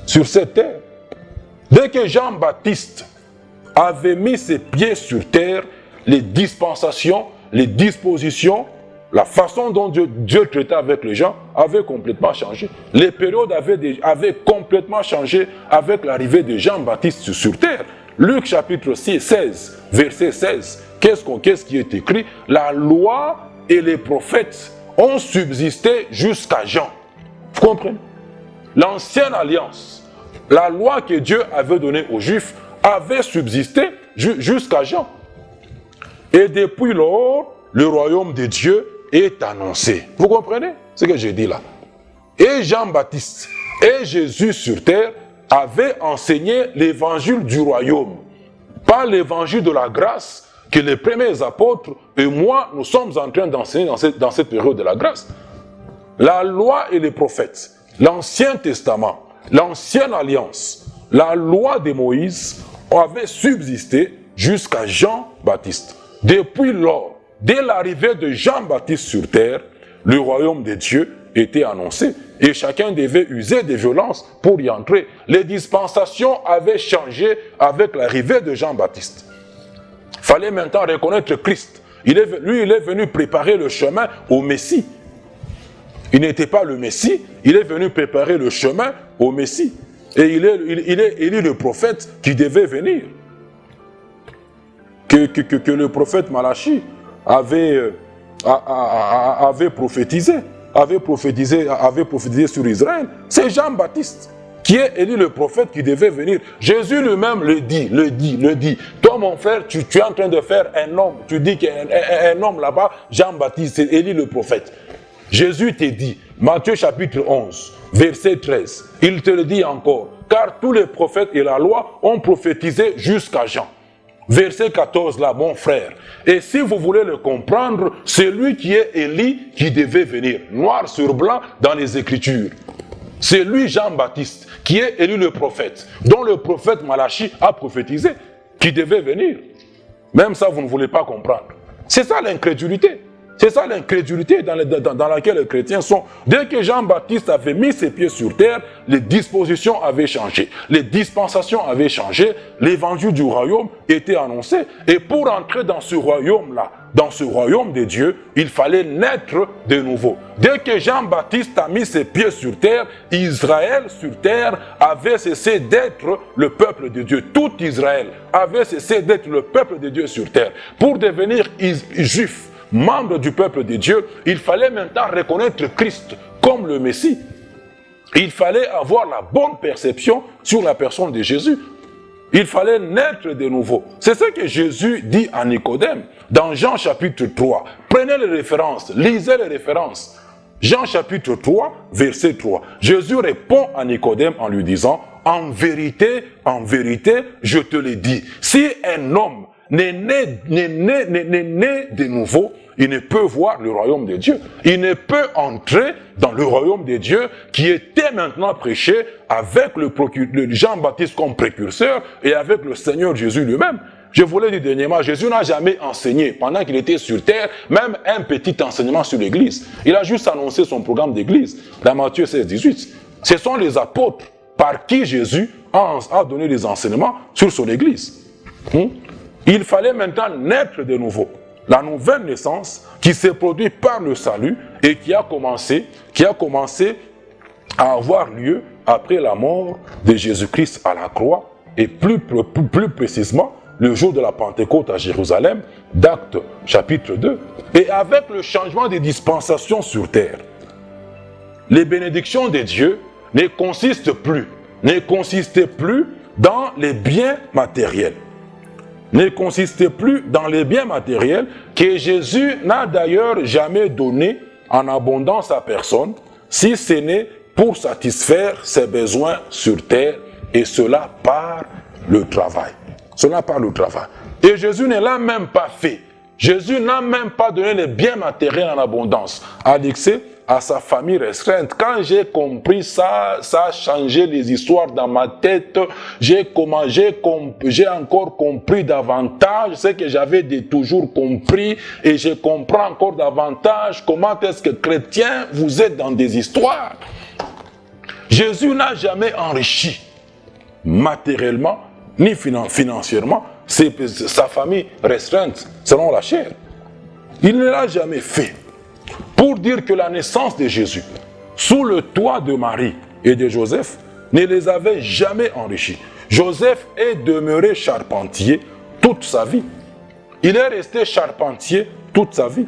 sur cette terre, dès que Jean-Baptiste avait mis ses pieds sur terre, les dispensations, les dispositions, la façon dont Dieu traitait avec les gens avait complètement changé. Les périodes avaient complètement changé avec l'arrivée de Jean-Baptiste sur terre. Luc chapitre 16, verset 16. Qu'est-ce qui est écrit? La loi et les prophètes ont subsisté jusqu'à Jean. Vous comprenez? L'ancienne alliance, la loi que Dieu avait donnée aux Juifs, avait subsisté jusqu'à Jean. Et depuis lors, le royaume de Dieu est annoncé. Vous comprenez ce que je dis là? Et Jean-Baptiste et Jésus sur terre avaient enseigné l'évangile du royaume. Pas l'évangile de la grâce que les premiers apôtres et moi, nous sommes en train d'enseigner dans cette période de la grâce. La loi et les prophètes, l'Ancien Testament, l'Ancienne Alliance, la loi de Moïse avaient subsisté jusqu'à Jean-Baptiste. Depuis lors, dès l'arrivée de Jean-Baptiste sur terre, le royaume de Dieu était annoncé et chacun devait user de violence pour y entrer. Les dispensations avaient changé avec l'arrivée de Jean-Baptiste. Il fallait maintenant reconnaître Christ. Lui, il est venu préparer le chemin au Messie. Il n'était pas le Messie, il est venu préparer le chemin au Messie. Et il est élu le prophète qui devait venir. Que le prophète Malachi avait prophétisé sur Israël. C'est Jean-Baptiste qui est élu le prophète qui devait venir. Jésus lui-même le dit. Toi, mon frère, tu es en train de faire un homme. Tu dis qu'un homme là-bas, Jean-Baptiste, c'est élu le prophète. Jésus te dit, Matthieu chapitre 11, verset 13, il te le dit encore, car tous les prophètes et la loi ont prophétisé jusqu'à Jean. Verset 14 là, mon frère. Et si vous voulez le comprendre, c'est lui qui est Élie qui devait venir, noir sur blanc dans les Écritures. C'est lui, Jean-Baptiste, qui est élu le prophète, dont le prophète Malachi a prophétisé, qui devait venir. Même ça, vous ne voulez pas comprendre. C'est ça l'incrédulité. C'est ça l'incrédulité dans laquelle les chrétiens sont. Dès que Jean-Baptiste avait mis ses pieds sur terre, les dispositions avaient changé. Les dispensations avaient changé. L'évangile du royaume était annoncé. Et pour entrer dans ce royaume-là, dans ce royaume de Dieu, il fallait naître de nouveau. Dès que Jean-Baptiste a mis ses pieds sur terre, Israël sur terre avait cessé d'être le peuple de Dieu. Tout Israël avait cessé d'être le peuple de Dieu sur terre. Pour devenir juif, membre du peuple de Dieu, il fallait maintenant reconnaître Christ comme le Messie. Il fallait avoir la bonne perception sur la personne de Jésus. Il fallait naître de nouveau. C'est ce que Jésus dit à Nicodème dans Jean chapitre 3. Prenez les références, lisez les références. Jean chapitre 3, verset 3. Jésus répond à Nicodème en lui disant, en vérité, je te le dis, si un homme n'est né de nouveau, il ne peut voir le royaume de Dieu. Il ne peut entrer dans le royaume de Dieu qui était maintenant prêché avec le Jean-Baptiste comme précurseur et avec le Seigneur Jésus lui-même. Je vous l'ai dit dernièrement, Jésus n'a jamais enseigné, pendant qu'il était sur terre, même un petit enseignement sur l'église. Il a juste annoncé son programme d'église, dans Matthieu 16, 18. Ce sont les apôtres par qui Jésus a donné des enseignements sur son église. Il fallait maintenant naître de nouveau. La nouvelle naissance qui s'est produite par le salut et qui a commencé à avoir lieu après la mort de Jésus-Christ à la croix et plus précisément le jour de la Pentecôte à Jérusalem, d'Actes chapitre 2. Et avec le changement des dispensations sur terre, les bénédictions de Dieu ne consistaient plus dans les biens matériels. Ne consistait plus dans les biens matériels que Jésus n'a d'ailleurs jamais donné en abondance à personne, si ce n'est pour satisfaire ses besoins sur terre, et cela par le travail. Cela par le travail. Et Jésus ne l'a même pas fait. Jésus n'a même pas donné les biens matériels en abondance, annexé à sa famille restreinte. Quand j'ai compris ça, ça a changé les histoires dans ma tête. J'ai encore compris davantage ce que j'avais toujours compris, et je comprends encore davantage comment est-ce que chrétiens, vous êtes dans des histoires. Jésus n'a jamais enrichi matériellement ni financièrement sa famille restreinte selon la chair. Il ne l'a jamais fait. Pour dire que la naissance de Jésus, sous le toit de Marie et de Joseph, ne les avait jamais enrichis. Joseph est demeuré charpentier toute sa vie. Il est resté charpentier toute sa vie.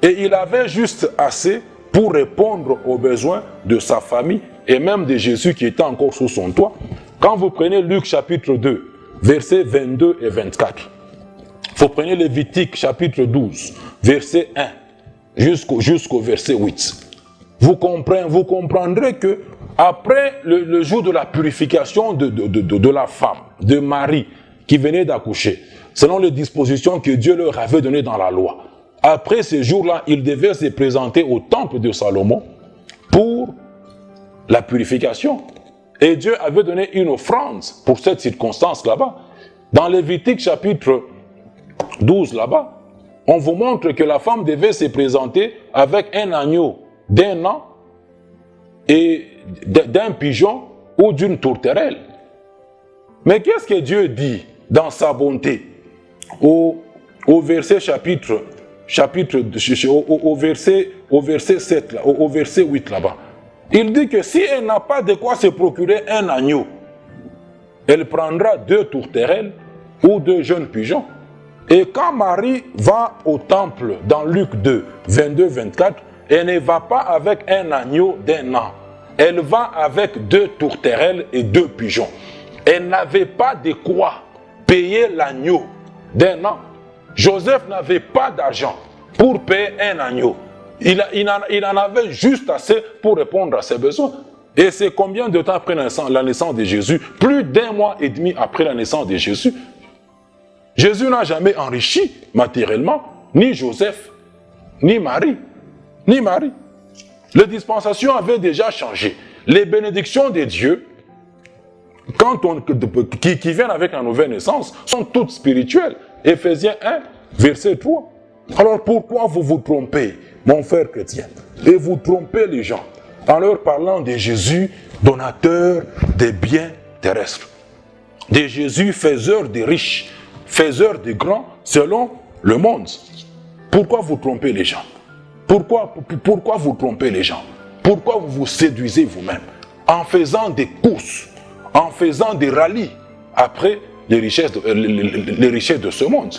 Et il avait juste assez pour répondre aux besoins de sa famille et même de Jésus qui était encore sous son toit. Quand vous prenez Luc chapitre 2, versets 22 et 24, Vous prenez Lévitique chapitre 12, verset 1 jusqu'au verset 8. Vous comprendrez que après le jour de la purification de la femme, de Marie, qui venait d'accoucher, selon les dispositions que Dieu leur avait données dans la loi, après ce jour-là, ils devaient se présenter au temple de Salomon pour la purification. Et Dieu avait donné une offrande pour cette circonstance là-bas. Dans Lévitique chapitre 12 là-bas, on vous montre que la femme devait se présenter avec un agneau d'1 an et d'un pigeon ou d'une tourterelle. Mais qu'est-ce que Dieu dit dans sa bonté au verset au verset 7 là, au verset 8 là-bas? Il dit que si elle n'a pas de quoi se procurer un agneau, elle prendra 2 tourterelles ou 2 jeunes pigeons. Et quand Marie va au temple dans Luc 2, 22-24, elle ne va pas avec un agneau d'1 an. Elle va avec 2 tourterelles et 2 pigeons. Elle n'avait pas de quoi payer l'agneau d'1 an. Joseph n'avait pas d'argent pour payer un agneau. Il en avait juste assez pour répondre à ses besoins. Et c'est combien de temps après la naissance de Jésus? Plus d'1 mois et demi après la naissance de Jésus. Jésus n'a jamais enrichi matériellement, ni Joseph, ni Marie. Ni Marie. Les dispensations avaient déjà changé. Les bénédictions de Dieu, qui viennent avec la nouvelle naissance, sont toutes spirituelles. Éphésiens 1, verset 3. Alors pourquoi vous vous trompez, mon frère chrétien, et vous trompez les gens en leur parlant de Jésus, donateur des biens terrestres, de Jésus, faiseur des riches, faiseur des grands, selon le monde? Pourquoi vous trompez les gens? Pourquoi vous trompez les gens? Pourquoi vous vous séduisez vous-même en faisant des courses, en faisant des rallyes après les richesses de ce monde?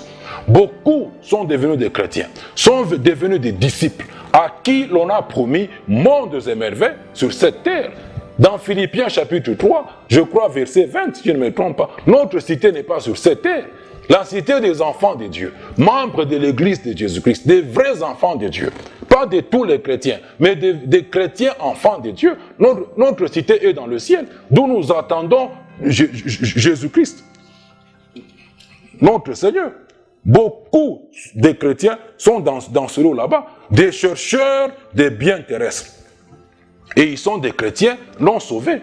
Beaucoup sont devenus des chrétiens, sont devenus des disciples à qui l'on a promis mondes et merveilles sur cette terre. Dans Philippiens chapitre 3, je crois verset 20, si je ne me trompe pas, notre cité n'est pas sur cette terre. La cité des enfants de Dieu, membres de l'église de Jésus-Christ, des vrais enfants de Dieu. Pas de tous les chrétiens, mais des chrétiens enfants de Dieu. Notre cité est dans le ciel, d'où nous attendons Jésus-Christ, notre Seigneur. Beaucoup de chrétiens sont dans ce lot là-bas, des chercheurs des biens terrestres. Et ils sont des chrétiens non sauvés.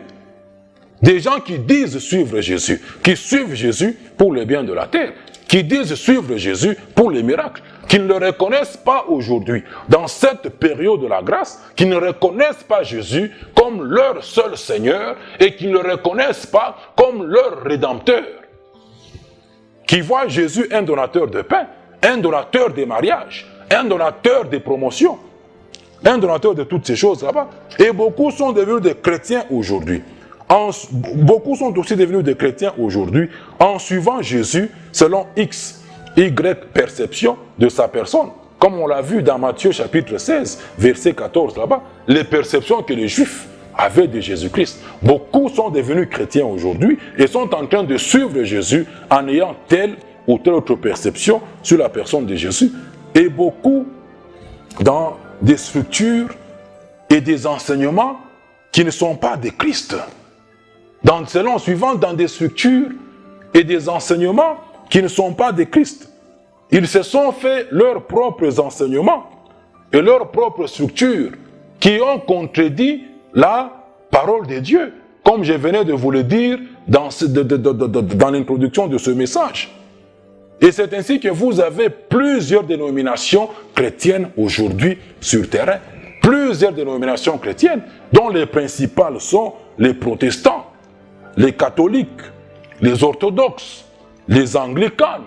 Des gens qui disent suivre Jésus, qui suivent Jésus pour le bien de la terre, qui disent suivre Jésus pour les miracles, qui ne le reconnaissent pas aujourd'hui, dans cette période de la grâce, qui ne reconnaissent pas Jésus comme leur seul Seigneur et qui ne le reconnaissent pas comme leur Rédempteur, qui voient Jésus un donateur de pain, un donateur des mariages, un donateur des promotions, un donateur de toutes ces choses là-bas. Et beaucoup sont devenus des chrétiens aujourd'hui. Beaucoup sont aussi devenus des chrétiens aujourd'hui en suivant Jésus selon X, Y perception de sa personne. Comme on l'a vu dans Matthieu chapitre 16, verset 14 là-bas, les perceptions que les Juifs avaient de Jésus-Christ. Beaucoup sont devenus chrétiens aujourd'hui et sont en train de suivre Jésus en ayant telle ou telle autre perception sur la personne de Jésus. Et beaucoup dans des structures et des enseignements qui ne sont pas de Christ. Suivant dans des structures et des enseignements qui ne sont pas de Christ. Ils se sont fait leurs propres enseignements et leurs propres structures qui ont contredit la parole de Dieu, comme je venais de vous le dire dans l'introduction de ce message. Et c'est ainsi que vous avez plusieurs dénominations chrétiennes aujourd'hui sur terrain. Plusieurs dénominations chrétiennes, dont les principales sont les protestants, les catholiques, les orthodoxes, les anglicans,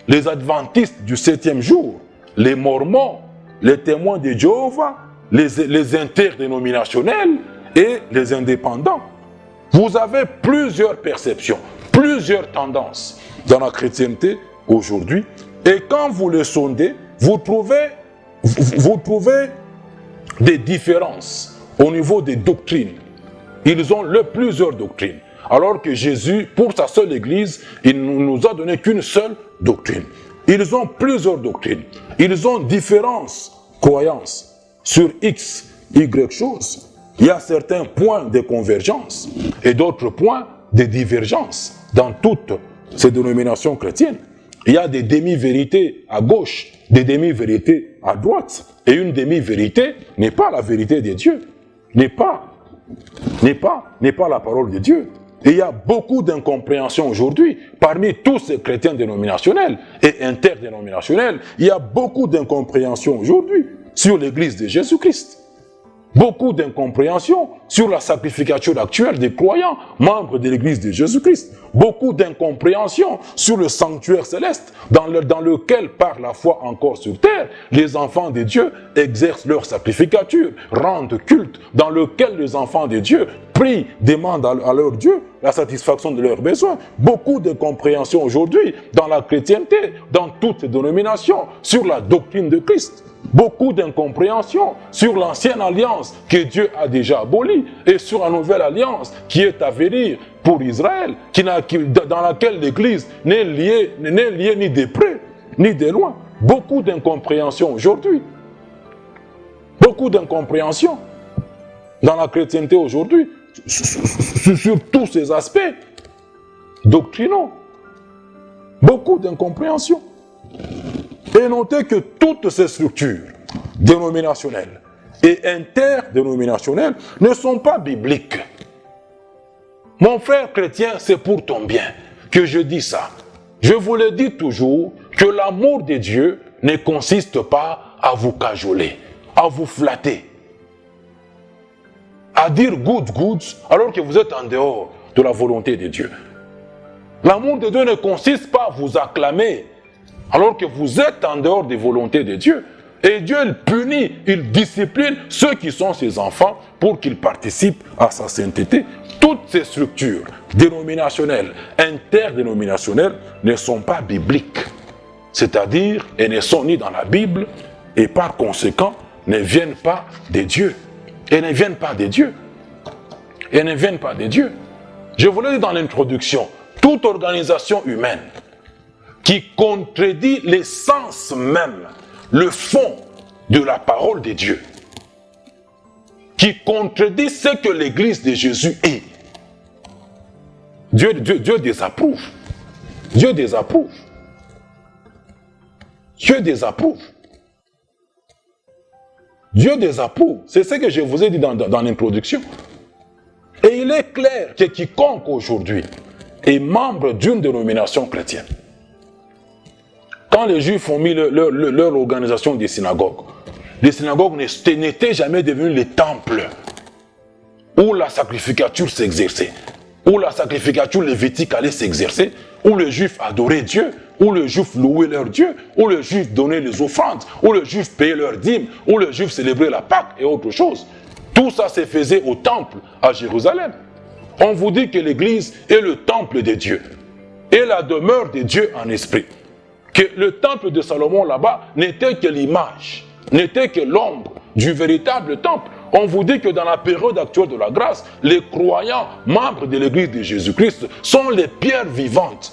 les adventistes du 7e jour, les mormons, les témoins de Jéhovah, les interdénominationnels et les indépendants. Vous avez plusieurs perceptions, plusieurs tendances dans la chrétienté aujourd'hui. Et quand vous les sondez, vous trouvez des différences au niveau des doctrines. Ils ont plusieurs doctrines. Alors que Jésus, pour sa seule église, il ne nous a donné qu'une seule doctrine. Ils ont plusieurs doctrines. Ils ont différentes croyances sur X, Y choses. Il y a certains points de convergence et d'autres points de divergence dans toutes ces dénominations chrétiennes. Il y a des demi-vérités à gauche, des demi-vérités à droite. Et une demi-vérité n'est pas la vérité de Dieu, n'est pas la parole de Dieu. Et il y a beaucoup d'incompréhension aujourd'hui parmi tous ces chrétiens dénominationnels et interdénominationnels. Il y a beaucoup d'incompréhension aujourd'hui sur l'Église de Jésus-Christ. Beaucoup d'incompréhension sur la sacrificature actuelle des croyants, membres de l'Église de Jésus-Christ. Beaucoup d'incompréhension sur le sanctuaire céleste dans lequel, par la foi encore sur terre, les enfants de Dieu exercent leur sacrificature, rendent culte, dans lequel les enfants de Dieu prient, demandent à leur Dieu la satisfaction de leurs besoins. Beaucoup de compréhension aujourd'hui dans la chrétienté, dans toutes les dénominations, sur la doctrine de Christ. Beaucoup d'incompréhension sur l'ancienne alliance que Dieu a déjà abolie et sur la nouvelle alliance qui est à venir pour Israël, dans laquelle l'Église n'est liée ni de près ni de loin. Beaucoup d'incompréhension aujourd'hui. Beaucoup d'incompréhension dans la chrétienté aujourd'hui sur tous ces aspects doctrinaux. Beaucoup d'incompréhension. Et notez que toutes ces structures dénominationnelles et interdénominationnelles ne sont pas bibliques. Mon frère chrétien, c'est pour ton bien que je dis ça. Je vous le dis toujours que l'amour de Dieu ne consiste pas à vous cajoler, à vous flatter, à dire good alors que vous êtes en dehors de la volonté de Dieu. L'amour de Dieu ne consiste pas à vous acclamer alors que vous êtes en dehors des volontés de Dieu. Et Dieu, il punit, il discipline ceux qui sont ses enfants pour qu'ils participent à sa sainteté. Toutes ces structures dénominationnelles, interdénominationnelles, ne sont pas bibliques. C'est-à-dire, elles ne sont ni dans la Bible et par conséquent, ne viennent pas de Dieu. Elles ne viennent pas de Dieu. Elles ne viennent pas de Dieu. Je vous l'ai dit dans l'introduction, toute organisation humaine qui contredit l'essence même, le fond de la parole de Dieu, qui contredit ce que l'Église de Jésus est. Dieu désapprouve. Dieu désapprouve. Dieu désapprouve. Dieu désapprouve. C'est ce que je vous ai dit dans l'introduction. Et il est clair que quiconque aujourd'hui est membre d'une dénomination chrétienne, quand les Juifs ont mis leur organisation des synagogues, les synagogues n'étaient jamais devenues les temples où la sacrificature s'exerçait, où la sacrificature lévitique allait s'exercer, où les Juifs adoraient Dieu, où les Juifs louaient leur Dieu, où les Juifs donnaient les offrandes, où les Juifs payaient leurs dîmes, où les Juifs célébraient la Pâque et autre chose. Tout ça se faisait au temple à Jérusalem. On vous dit que l'Église est le temple de Dieu et la demeure de Dieu en esprit. Que le temple de Salomon là-bas n'était que l'image, n'était que l'ombre du véritable temple. On vous dit que dans la période actuelle de la grâce, les croyants, membres de l'Église de Jésus-Christ, sont les pierres vivantes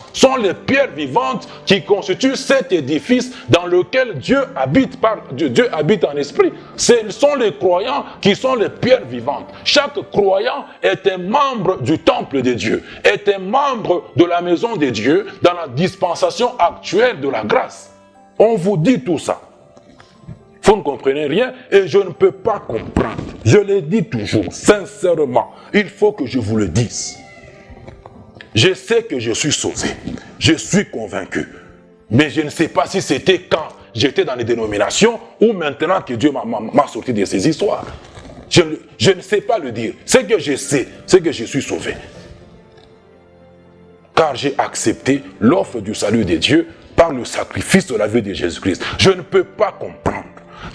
qui constituent cet édifice dans lequel Dieu habite en esprit. Ce sont les croyants qui sont les pierres vivantes. Chaque croyant est un membre du temple de Dieu, est un membre de la maison de Dieu dans la dispensation actuelle de la grâce. On vous dit tout ça. Vous ne comprenez rien et je ne peux pas comprendre. Je le dis toujours, sincèrement, il faut que je vous le dise. Je sais que je suis sauvé, je suis convaincu, mais je ne sais pas si c'était quand j'étais dans les dénominations ou maintenant que Dieu m'a sorti de ces histoires. Je ne sais pas le dire. Ce que je sais, c'est que je suis sauvé. Car j'ai accepté l'offre du salut de Dieu par le sacrifice de la vie de Jésus-Christ. Je ne peux pas comprendre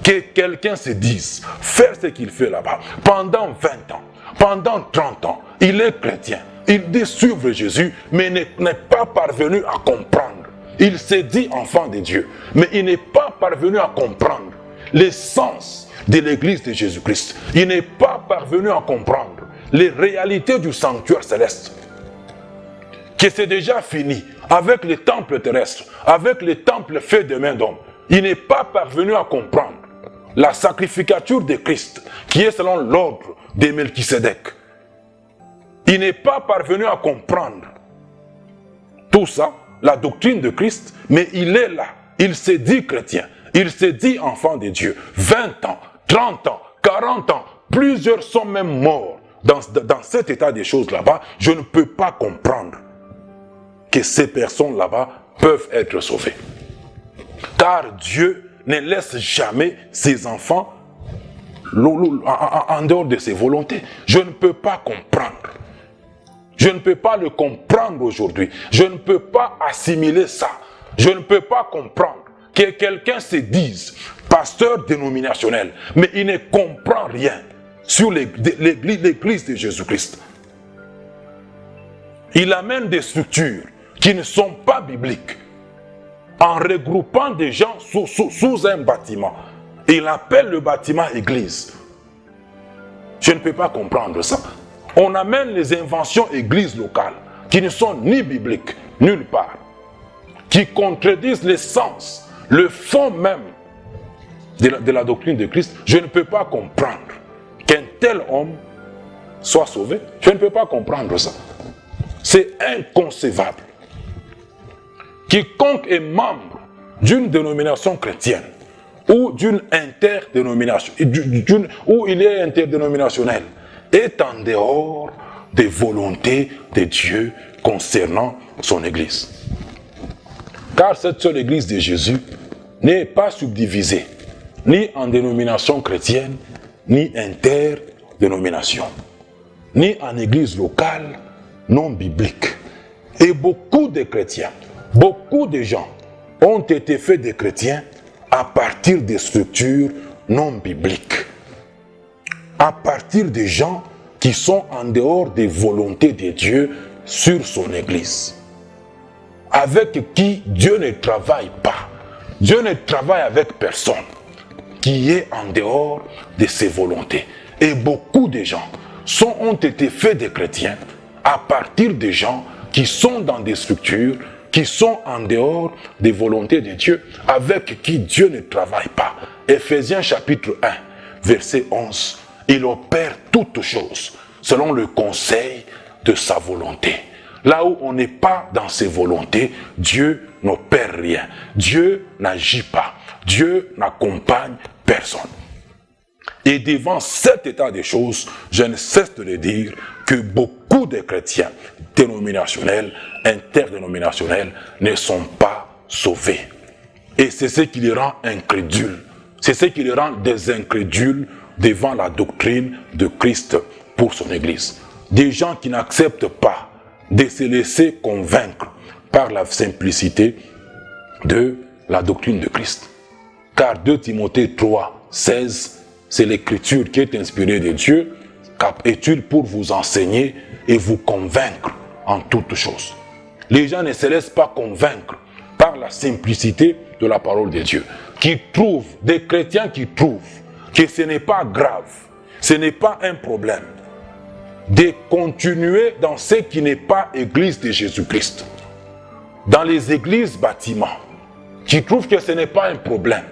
que quelqu'un se dise faire ce qu'il fait là-bas pendant 20 ans, pendant 30 ans, il est chrétien, il dit suivre Jésus, mais n'est pas parvenu à comprendre. Il s'est dit enfant de Dieu, mais il n'est pas parvenu à comprendre l'essence de l'Église de Jésus-Christ. Il n'est pas parvenu à comprendre les réalités du sanctuaire céleste que c'est déjà fini avec les temples terrestres, avec les temples faits de mains d'hommes. Il n'est pas parvenu à comprendre la sacrificature de Christ, qui est selon l'ordre de Melchisédek. Il n'est pas parvenu à comprendre tout ça, la doctrine de Christ, mais il est là. Il s'est dit chrétien, il s'est dit enfant de Dieu. 20 ans, 30 ans, 40 ans, plusieurs sont même morts dans cet état des choses là-bas. Je ne peux pas comprendre que ces personnes là-bas peuvent être sauvées. Car Dieu ne laisse jamais ses enfants en dehors de ses volontés. Je ne peux pas comprendre. Je ne peux pas le comprendre aujourd'hui. Je ne peux pas assimiler ça. Je ne peux pas comprendre que quelqu'un se dise pasteur dénominationnel, mais il ne comprend rien sur l'église de Jésus-Christ. Il amène des structures qui ne sont pas bibliques en regroupant des gens sous un bâtiment. Il appelle le bâtiment église. Je ne peux pas comprendre ça. On amène les inventions églises locales qui ne sont ni bibliques, nulle part, qui contredisent l'essence, le fond même de la doctrine de Christ. Je ne peux pas comprendre qu'un tel homme soit sauvé. Je ne peux pas comprendre ça. C'est inconcevable. Quiconque est membre d'une dénomination chrétienne ou d'une interdénomination, où il est interdénominationnel, est en dehors des volontés de Dieu concernant son Église. Car cette seule Église de Jésus n'est pas subdivisée, ni en dénomination chrétienne, ni interdénomination, ni en Église locale non biblique. Et beaucoup de chrétiens, beaucoup de gens ont été faits des chrétiens à partir des structures non bibliques. À partir des gens qui sont en dehors des volontés de Dieu sur son Église. Avec qui Dieu ne travaille pas. Dieu ne travaille avec personne qui est en dehors de ses volontés. Et beaucoup de gens ont été faits des chrétiens à partir des gens qui sont dans des structures, qui sont en dehors des volontés de Dieu, avec qui Dieu ne travaille pas. Éphésiens chapitre 1, verset 11. Il opère toutes choses selon le conseil de sa volonté. Là où on n'est pas dans ses volontés, Dieu n'opère rien. Dieu n'agit pas. Dieu n'accompagne personne. Et devant cet état des choses, je ne cesse de le dire que beaucoup de chrétiens dénominationnels, interdénominationnels ne sont pas sauvés. Et c'est ce qui les rend incrédules. C'est ce qui les rend des incrédules devant la doctrine de Christ pour son Église. Des gens qui n'acceptent pas de se laisser convaincre par la simplicité de la doctrine de Christ. Car 2 Timothée 3, 16, c'est l'écriture qui est inspirée de Dieu, est-il pour vous enseigner et vous convaincre en toutes choses. Les gens ne se laissent pas convaincre par la simplicité de la parole de Dieu. Des chrétiens qui trouvent que ce n'est pas grave, ce n'est pas un problème de continuer dans ce qui n'est pas église de Jésus-Christ. Dans les églises bâtiments, qui trouvent que ce n'est pas un problème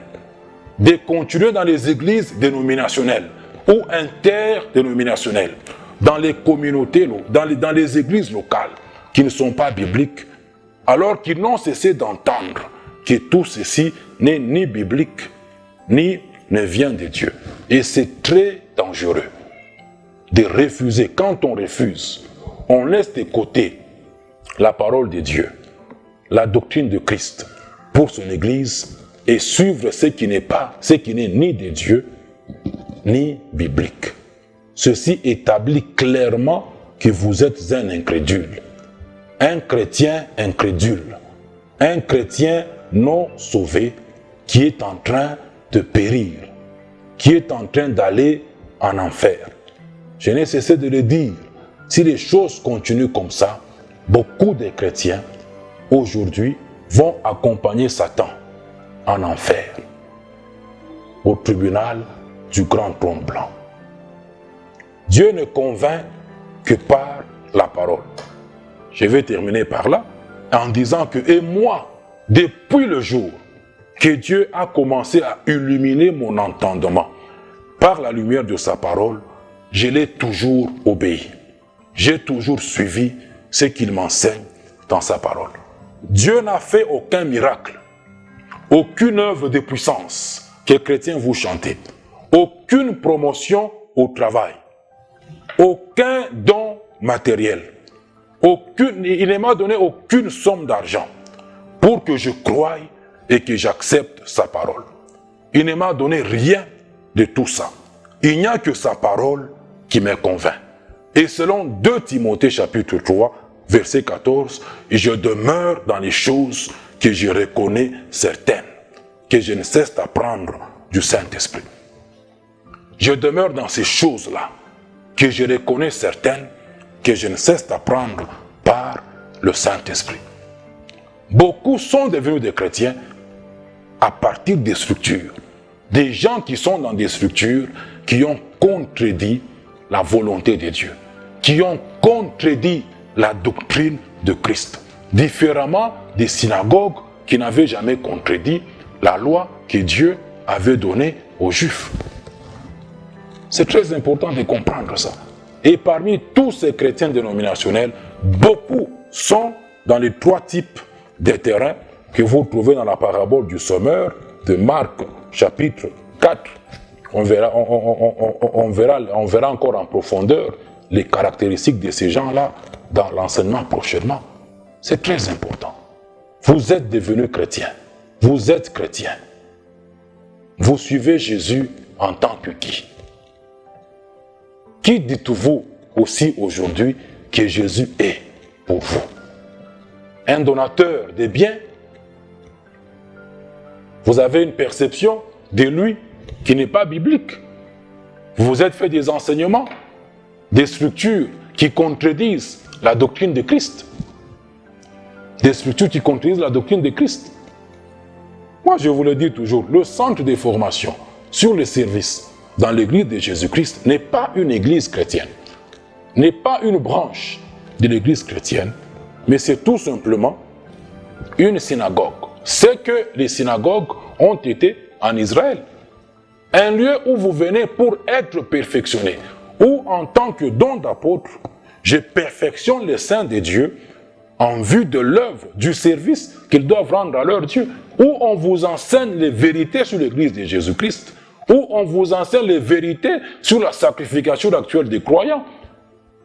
de continuer dans les églises dénominationnelles ou interdénominationnelles, dans les communautés, dans les églises locales qui ne sont pas bibliques, alors qu'ils n'ont cessé d'entendre que tout ceci n'est ni biblique, ni ne vient de Dieu. Et c'est très dangereux de refuser. Quand on refuse, on laisse de côté la parole de Dieu, la doctrine de Christ pour son Église et suivre ce qui n'est ni de Dieu, ni biblique. Ceci établit clairement que vous êtes un incrédule, un chrétien incrédule, un chrétien non sauvé qui est en train de périr, qui est en train d'aller en enfer. Je n'ai cessé de le dire, si les choses continuent comme ça, beaucoup de chrétiens aujourd'hui vont accompagner Satan en enfer, au tribunal du grand trône blanc. Dieu ne convainc que par la parole. je vais terminer par là, en disant que, et moi, depuis le jour que Dieu a commencé à illuminer mon entendement par la lumière de sa parole, je l'ai toujours obéi. J'ai toujours suivi ce qu'il m'enseigne dans sa parole. Dieu n'a fait aucun miracle, aucune œuvre de puissance que les chrétiens vous chantez, aucune promotion au travail, aucun don matériel, il ne m'a donné aucune somme d'argent pour que je croie et que j'accepte sa parole. Il ne m'a donné rien de tout ça. Il n'y a que sa parole qui me convainc. Et selon 2 Timothée chapitre 3, verset 14, je demeure dans les choses que je reconnais certaines, que je ne cesse d'apprendre du Saint-Esprit. Je demeure dans ces choses-là, que je reconnais certaines, que je ne cesse d'apprendre par le Saint-Esprit. Beaucoup sont devenus des chrétiens à partir des structures. Des gens qui sont dans des structures qui ont contredit la volonté de Dieu, qui ont contredit la doctrine de Christ, différemment des synagogues qui n'avaient jamais contredit la loi que Dieu avait donnée aux Juifs. C'est très important de comprendre ça. Et parmi tous ces chrétiens dénominationnels, beaucoup sont dans les 3 types de terrains que vous trouvez dans la parabole du sommeur de Marc, chapitre 4. On verra encore en profondeur les caractéristiques de ces gens-là dans l'enseignement prochainement. C'est très important. Vous êtes devenus chrétiens. Vous êtes chrétiens. Vous suivez Jésus en tant que qui? Qui dites-vous aussi aujourd'hui que Jésus est pour vous? Un donateur de biens? Vous avez une perception de lui qui n'est pas biblique. Vous vous êtes fait des enseignements, des structures qui contredisent la doctrine de Christ. Des structures qui contredisent la doctrine de Christ. Moi, je vous le dis toujours, le centre de formation sur le service dans l'église de Jésus-Christ n'est pas une église chrétienne, n'est pas une branche de l'église chrétienne, mais c'est tout simplement une synagogue. C'est que les synagogues ont été en Israël. Un lieu où vous venez pour être perfectionné, où en tant que don d'apôtre, je perfectionne les saints de Dieu en vue de l'œuvre, du service qu'ils doivent rendre à leur Dieu, où on vous enseigne les vérités sur l'église de Jésus-Christ, où on vous enseigne les vérités sur la sacrificature actuelle des croyants,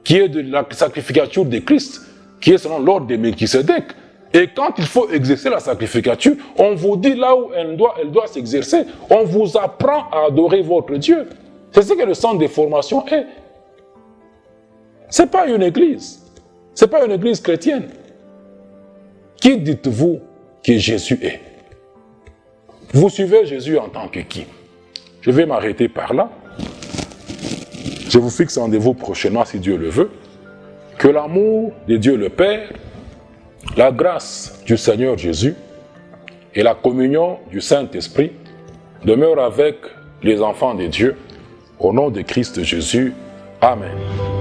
qui est de la sacrificature de Christ, qui est selon l'ordre de Melchisédek. Et quand il faut exercer la sacrificature, on vous dit là où elle doit s'exercer. On vous apprend à adorer votre Dieu. C'est ce que le centre de formation est. Ce n'est pas une église. Ce n'est pas une église chrétienne. Qui dites-vous que Jésus est? Vous suivez Jésus en tant que qui? Je vais m'arrêter par là. Je vous fixe rendez-vous prochainement si Dieu le veut. Que l'amour de Dieu le Père, la grâce du Seigneur Jésus et la communion du Saint-Esprit demeurent avec les enfants de Dieu. Au nom de Christ Jésus. Amen.